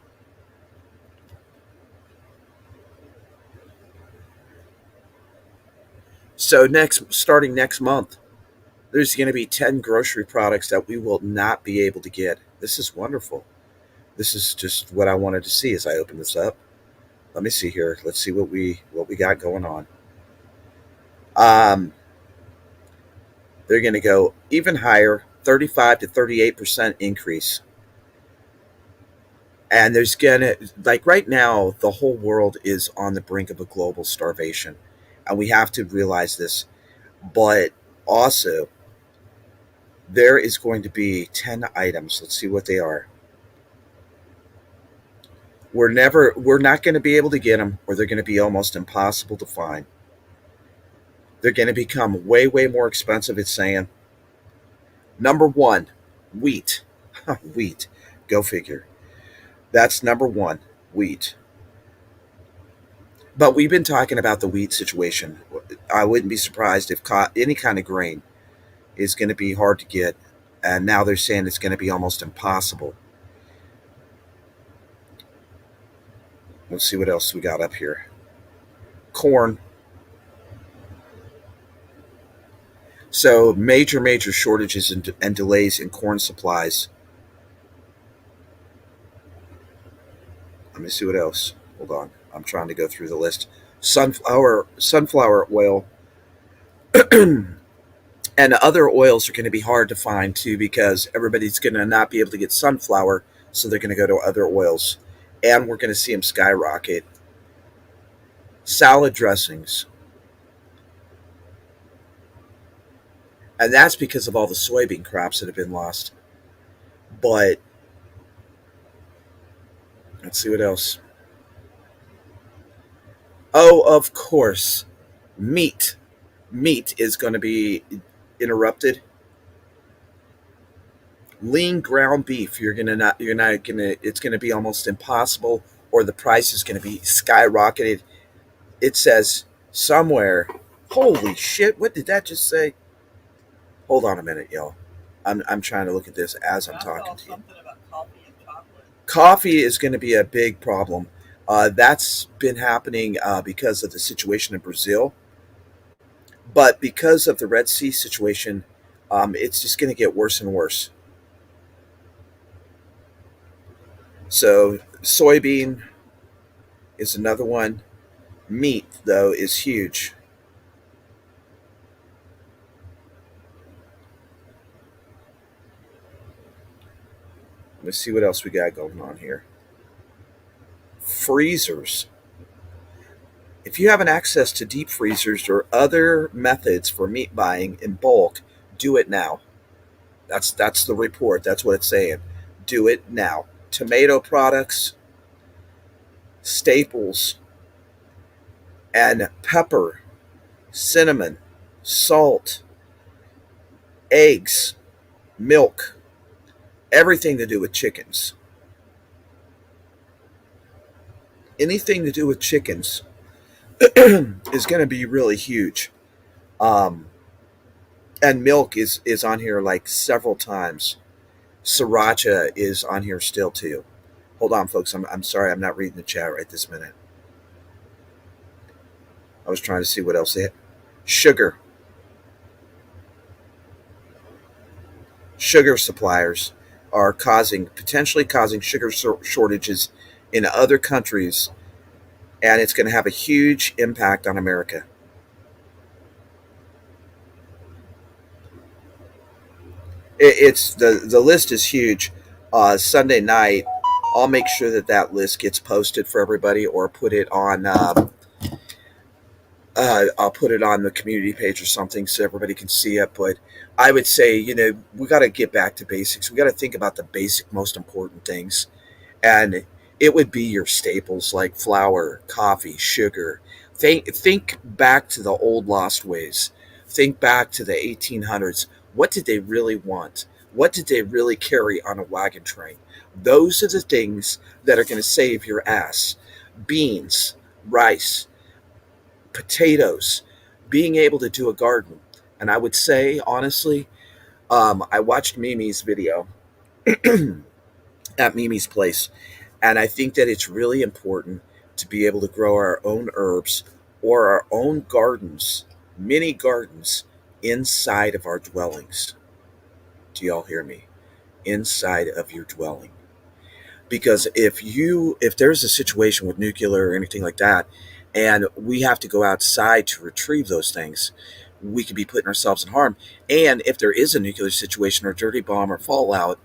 So starting next month, there's going to be 10 grocery products that we will not be able to get. This is wonderful. This is just what I wanted to see as I open this up. Let me see here. Let's see what we got going on. Um, they're going to go even higher, 35 to 38% increase. And there's going to, like right now, the whole world is on the brink of a global starvation. And we have to realize this. But also, there is going to be 10 items. Let's see what they are. We're not going to be able to get them, or they're going to be almost impossible to find. They're going to become way, way more expensive, it's saying. Number one, wheat. Wheat. Go figure. That's number one, wheat. But we've been talking about the wheat situation. I wouldn't be surprised if any kind of grain is going to be hard to get. And now they're saying it's going to be almost impossible. Let's see what else we got up here. Corn. So major shortages and delays in corn supplies. Let me see what else. Hold on. I'm trying to go through the list. Sunflower oil and other oils are going to be hard to find too because everybody's going to not be able to get sunflower, so they're going to go to other oils, and we're going to see them skyrocket. Salad dressings, and that's because of all the soybean crops that have been lost. But let's see what else. Oh, of course, meat. Meat is going to be interrupted. Lean ground beef, you're not gonna, it's going to be almost impossible, or the price is going to be skyrocketed. It says somewhere, holy shit, what did that just say? Hold on a minute, y'all. I'm trying to look at this as I'm I talking saw to you. something about coffee and chocolate. Coffee is going to be a big problem. That's been happening because of the situation in Brazil, but because of the Red Sea situation, it's just going to get worse and worse. So soybean is another one. Meat, though, is huge. Let's see what else we got going on here. Freezers. If you have an access to deep freezers or other methods for meat buying in bulk, do it now. That's the report. That's what it's saying. Do it now. Tomato products, staples, and pepper, cinnamon, salt, eggs, milk, everything to do with chickens. Anything to do with chickens is going to be really huge. Um, and milk is on here like several times. Sriracha is on here still too. Hold on, folks. I'm sorry. I'm not reading the chat right this minute. I was trying to see what else they had. Sugar. Sugar suppliers are potentially causing sugar shortages in other countries, and it's going to have a huge impact on America. It's the list is huge. Sunday night, I'll make sure that list gets posted for everybody, or put it on. I'll put it on the community page or something so everybody can see it. But I would say, we got to get back to basics. We got to think about the basic, most important things, and it would be your staples like flour, coffee, sugar. Think back to the old lost ways. Think back to the 1800s. What did they really want? What did they really carry on a wagon train? Those are the things that are going to save your ass. Beans, rice, potatoes, being able to do a garden. And I would say, honestly, I watched Mimi's video at Mimi's place, and I think that it's really important to be able to grow our own herbs or our own gardens, mini gardens, inside of our dwellings. Do y'all hear me? Inside of your dwelling. Because if there's a situation with nuclear or anything like that, and we have to go outside to retrieve those things, we could be putting ourselves in harm. And if there is a nuclear situation or dirty bomb or fallout,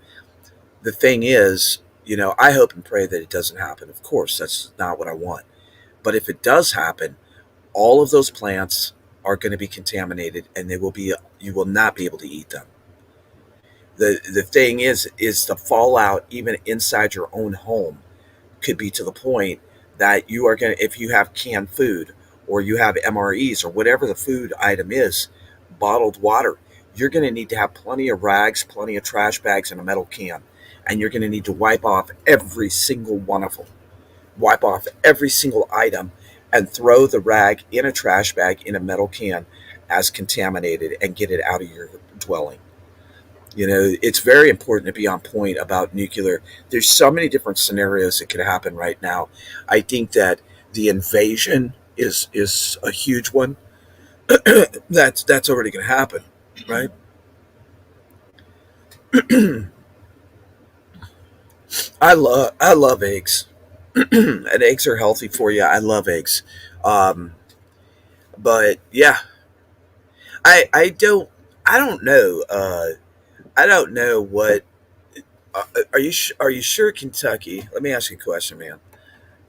the thing is, I hope and pray that it doesn't happen. Of course, that's not what I want. But if it does happen, all of those plants are going to be contaminated, and you will not be able to eat them. The thing is the fallout even inside your own home could be to the point that you are going to, if you have canned food or you have MREs or whatever the food item is, bottled water, you're going to need to have plenty of rags, plenty of trash bags, and a metal can. And you're going to need to wipe off every single one of them. Wipe off every single item and throw the rag in a trash bag in a metal can as contaminated and get it out of your dwelling. It's very important to be on point about nuclear. There's so many different scenarios that could happen right now. I think that the invasion is a huge one. That's already going to happen. right? I love eggs, and eggs are healthy for you. I love eggs, um, but yeah, I don't know. I don't know what. Are you sure Kentucky? Let me ask you a question, man.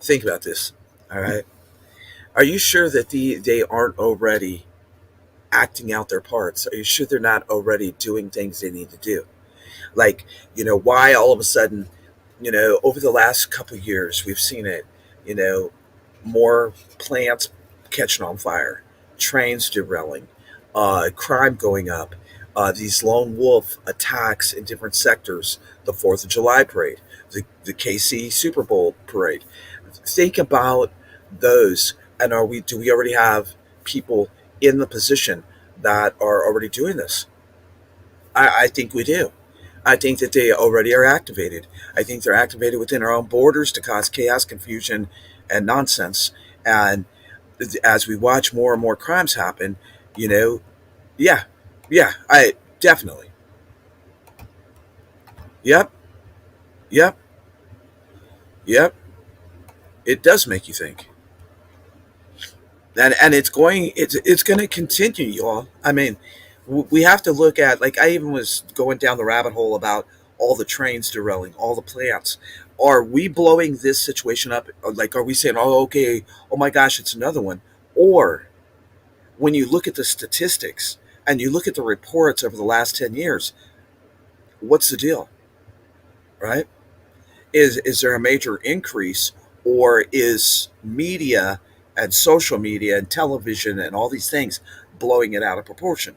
Think about this. All right. Are you sure that they aren't already acting out their parts? Are you sure they're not already doing things they need to do? Like, why all of a sudden, over the last couple of years, we've seen it, you know, more plants catching on fire, trains derailing, crime going up, these lone wolf attacks in different sectors, the 4th of July parade, the KC Super Bowl parade. Think about those. And do we already have people in the position that are already doing this? I think we do. I think that they already are activated. I think they're activated within our own borders to cause chaos, confusion, and nonsense. And as we watch more and more crimes happen, you know, yeah, yeah, I definitely, yep, yep, yep. It does make you think, and it's going to continue, y'all. I mean, we have to look at, like, I even was going down the rabbit hole about all the trains derailing, all the plants. Are we blowing this situation up? Like, are we saying, oh, okay, oh my gosh, it's another one? Or when you look at the statistics and you look at the reports over the last 10 years, what's the deal, right? Is there a major increase, or is media and social media and television and all these things blowing it out of proportion?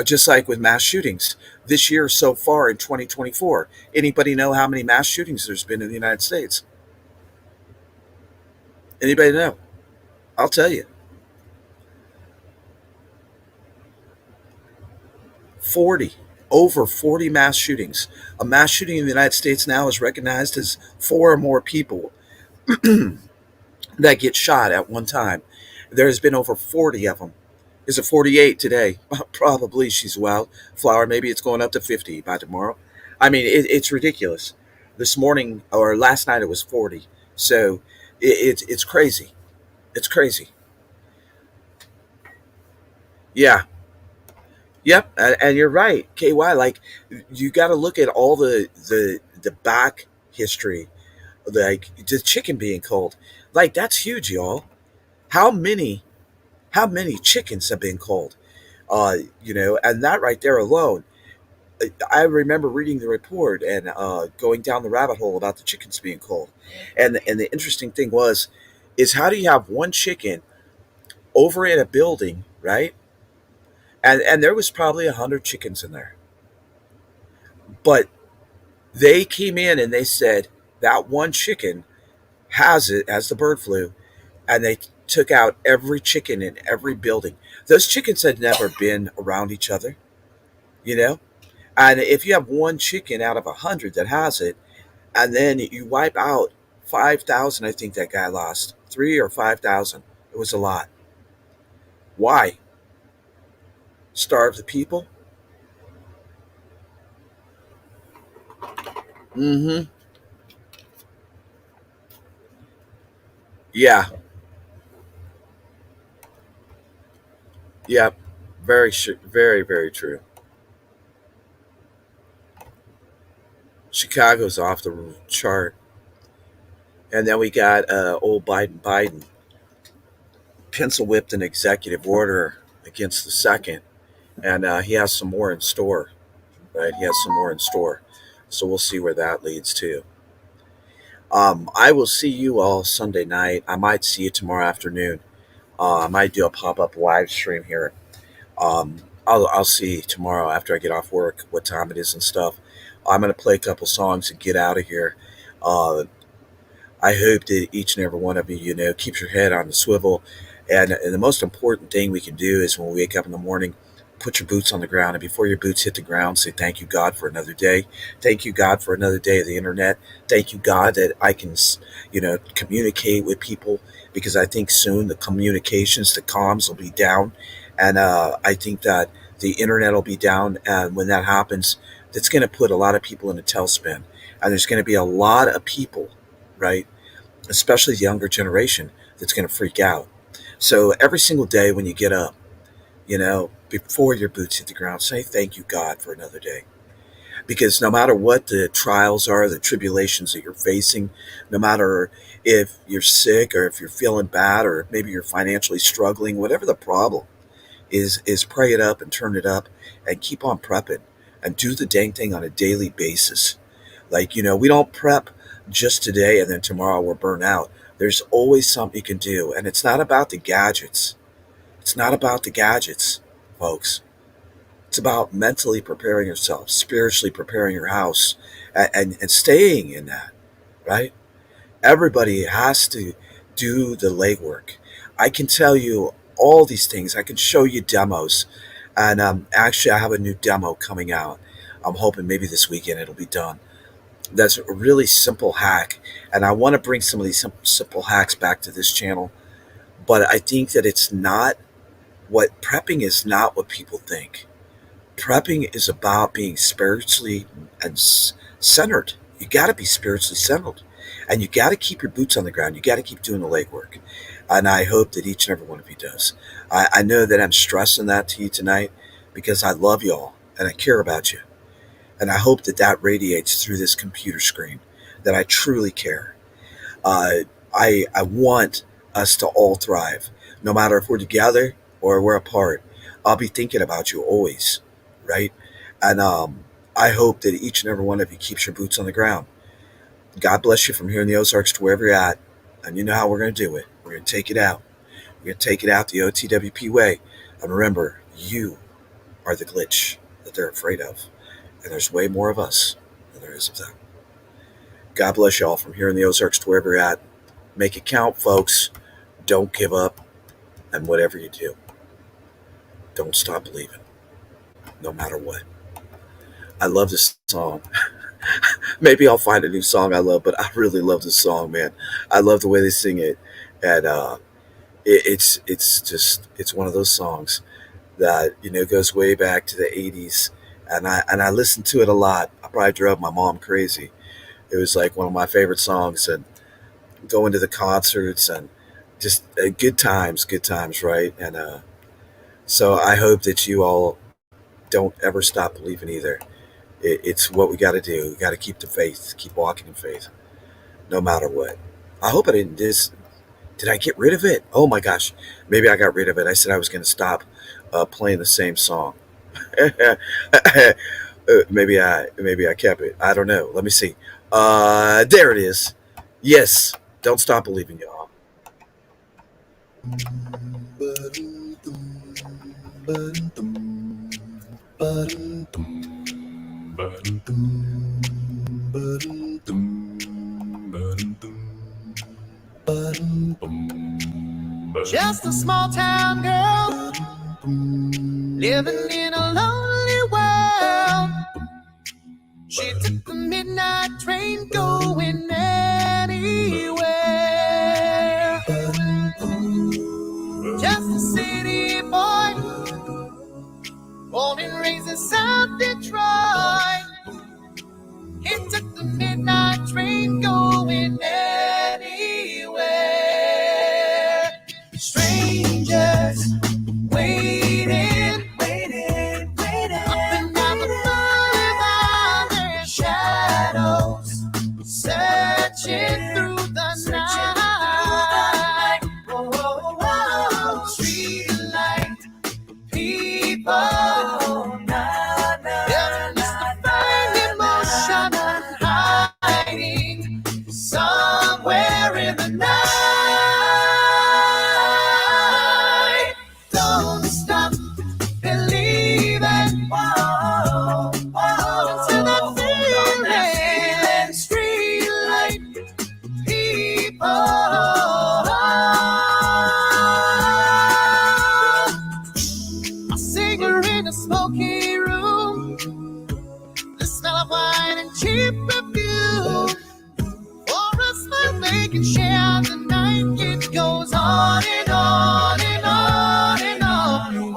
Just like with mass shootings this year so far in 2024. Anybody know how many mass shootings there's been in the United States? Anybody know? I'll tell you. 40. Over 40 mass shootings. A mass shooting in the United States now is recognized as four or more people that get shot at one time. There's been over 40 of them. Is it 48 today? Probably. She's wild. Flower, maybe it's going up to 50 by tomorrow. I mean, it's ridiculous. This morning or last night it was 40. So it's crazy. It's crazy. Yeah. Yep. And you're right, KY. Like, you got to look at all the back history, like the chicken being cold. Like, that's huge, y'all. How many how many chickens have been cold? And that right there alone, I remember reading the report and going down the rabbit hole about the chickens being cold. And the interesting thing is, how do you have one chicken over in a building, right? And there was probably 100 chickens in there, but they came in and they said that one chicken has the bird flu, and they took out every chicken in every building. Those chickens had never been around each other, you know. And if you have one chicken out of 100 that has it, and then you wipe out 5,000, I think that guy lost 3 or 5,000. It was a lot. Why? Starve the people? Mm-hmm. Yeah. Yeah. Very, very true. Chicago's off the chart. And then we got old Biden pencil whipped an executive order against the second, and he has some more in store. Right, he has some more in store, so we'll see where that leads to. I will see you all Sunday night. I might see you tomorrow afternoon. I might do a pop up live stream here. I'll see tomorrow after I get off work what time it is and stuff. I'm gonna play a couple songs and get out of here. Uh, I hope that each and every one of you, keeps your head on the swivel. And the most important thing we can do is when we wake up in the morning, put your boots on the ground. And before your boots hit the ground, say, thank you, God, for another day. Thank you, God, for another day of the internet. Thank you, God, that I can, communicate with people, because I think soon the communications, the comms will be down. And I think that the internet will be down, and when that happens, that's going to put a lot of people in a tailspin, and there's going to be a lot of people, right, especially the younger generation, that's going to freak out. So every single day when you get up, before your boots hit the ground, say thank you, God, for another day. Because no matter what the trials are, the tribulations that you're facing, no matter if you're sick or if you're feeling bad or maybe you're financially struggling, whatever the problem is pray it up and turn it up and keep on prepping and do the dang thing on a daily basis. Like, we don't prep just today and then tomorrow we're burnt out. There's always something you can do. And it's not about the gadgets. It's not about the gadgets, folks. It's about mentally preparing yourself, spiritually preparing your house, and staying in that, right? Everybody has to do the legwork. I can tell you all these things. I can show you demos. And actually, I have a new demo coming out. I'm hoping maybe this weekend it'll be done. That's a really simple hack. And I want to bring some of these simple hacks back to this channel. But I think that prepping is not what people think. Prepping is about being spiritually and centered. You got to be spiritually centered. And you got to keep your boots on the ground. You got to keep doing the legwork. And I hope that each and every one of you does. I know that I'm stressing that to you tonight because I love y'all and I care about you. And I hope that radiates through this computer screen, that I truly care. I want us to all thrive, no matter if we're together or we're apart. I'll be thinking about you always, right? And I hope that each and every one of you keeps your boots on the ground. God bless you from here in the Ozarks to wherever you're at. And you know how we're going to do it. We're going to take it out. We're going to take it out the OTWP way. And remember, you are the glitch that they're afraid of. And there's way more of us than there is of them. God bless you all from here in the Ozarks to wherever you're at. Make it count, folks. Don't give up. And whatever you do, don't stop believing, no matter what. I love this song. Maybe I'll find a new song I love, but I really love this song, man. I love the way they sing it. And it's one of those songs that, goes way back to the 80s. And I listened to it a lot. I probably drove my mom crazy. It was like one of my favorite songs, and going to the concerts and just good times, right? And so I hope that you all don't ever stop believing either. It's what we got to do. We got to keep the faith, keep walking in faith, no matter what. I hope I didn't did I get rid of it? Oh my gosh, maybe I got rid of it. I said I was going to stop playing the same song. Maybe I kept it. I don't know. Let me see. There it is. Yes, don't stop believing, y'all. Just a small town girl living in a lonely world. She took the midnight train going anywhere. Just a city boy, born and raised in South Detroit. He took the midnight train going anywhere. Strangers waiting up and down the boulevard. Their shadows searching through the night. Street light people. They're mystifying emotion and hiding somewhere in the night. Don't stop believing. Into the feeling. Street light people. A singer in a smoky room. The smell of wine and cheap perfume. For a smile they can share the night. It goes on and on and on and on.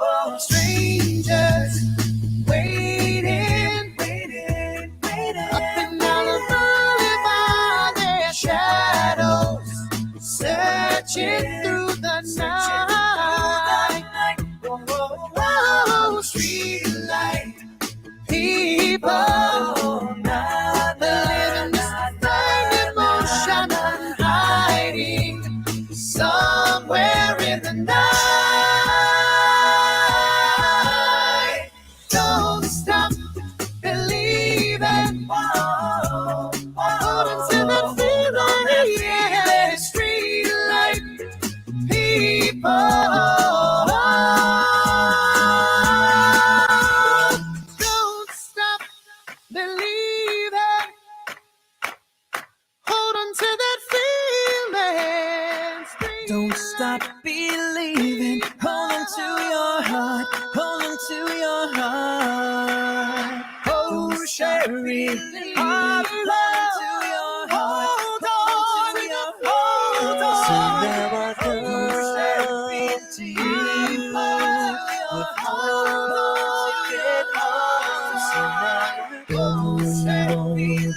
people. They're living this thing in motion and hiding somewhere in the night. Don't stop believing. Hold on to that feeling, yeah. Street light people. Don't stop believing. Hold on to that feeling. Don't stop believing. Hold on to your heart. Hold on to your heart. Oh, Sherry. Hold on to your heart. Hold on to your heart. So never go to you. With hold on, get home. So never go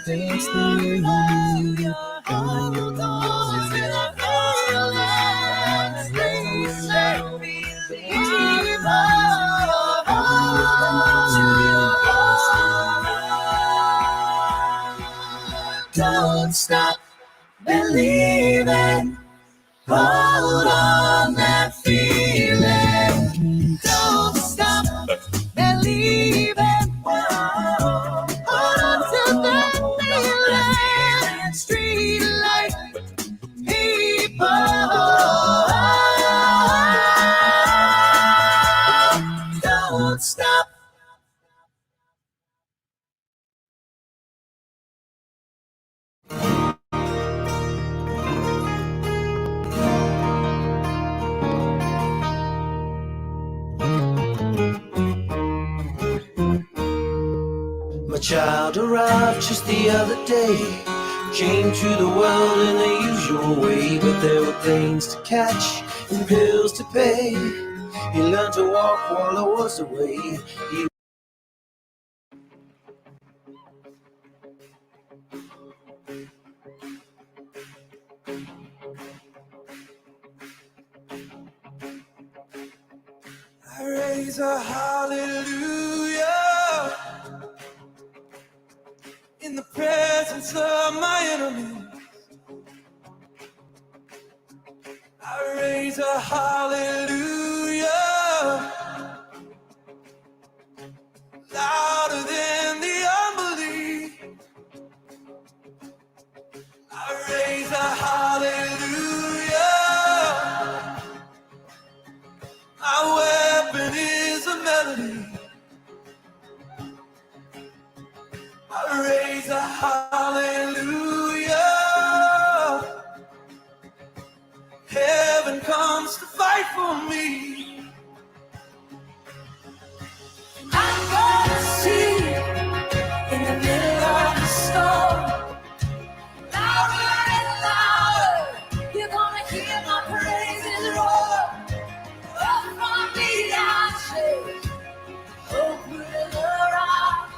dance to you. Hold on to your feelings. Please let me leave. Hold on to your heart. Don't stop believing. Hold on that feeling. Don't stop believing. Hold on to that feeling. Street light people. Don't stop. My child arrived just the other day. Came to the world in the usual way, but there were planes to catch and bills to pay. He learned to walk while I was away. I raise a hallelujah in the presence of my enemies. I raise a hallelujah louder than the unbelief. I raise a hallelujah. My weapon is a melody. I raise a hallelujah. Heaven comes to fight for me. I'm gonna see in the middle of the storm. Louder and louder, you're gonna hear my praises roar. Up from the ashes, hope will arise.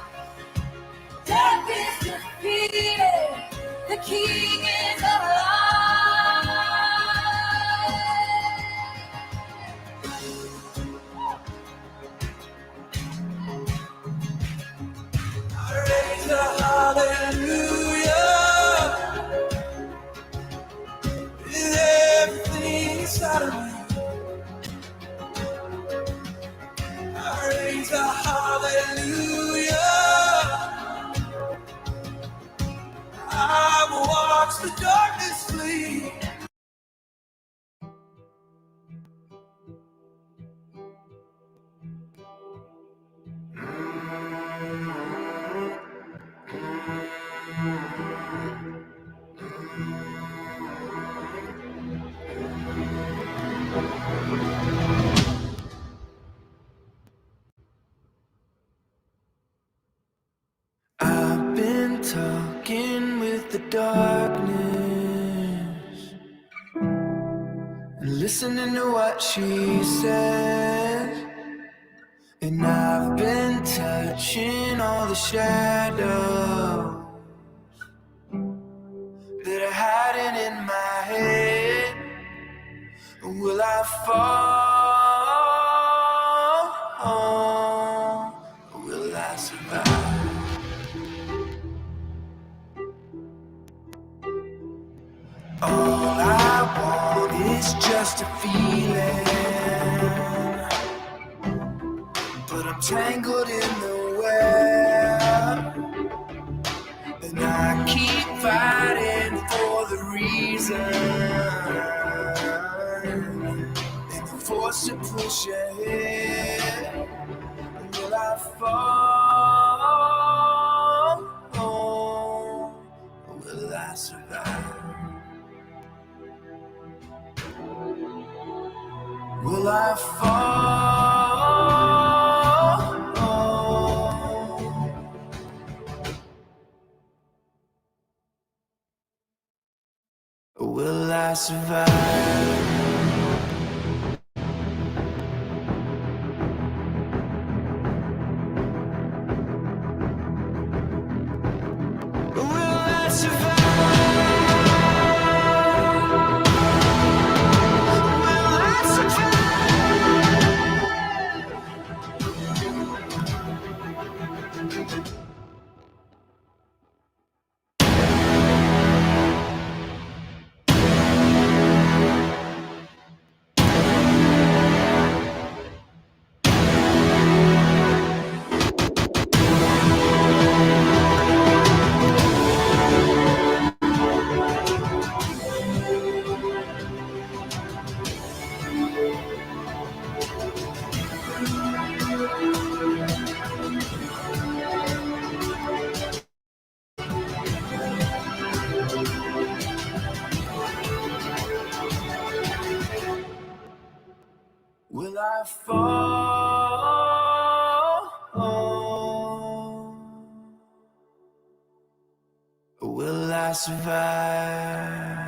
Death is defeated, the King is alive. I raise a hallelujah with everything inside of me. I raise a hallelujah. I will watch the darkness flee. I've been talking with the darkness and listening to what she says. And I've been touching all the shadows that are hiding in my head. Will I fall? Or will I survive? All I want is just a feeling, but I'm tangled in the web, and I keep fighting for the reason, and the force to push ahead. Will I fall, or will I survive? Will I fall? Or will I survive? Will I survive? Will I Will I fall? Or will I survive?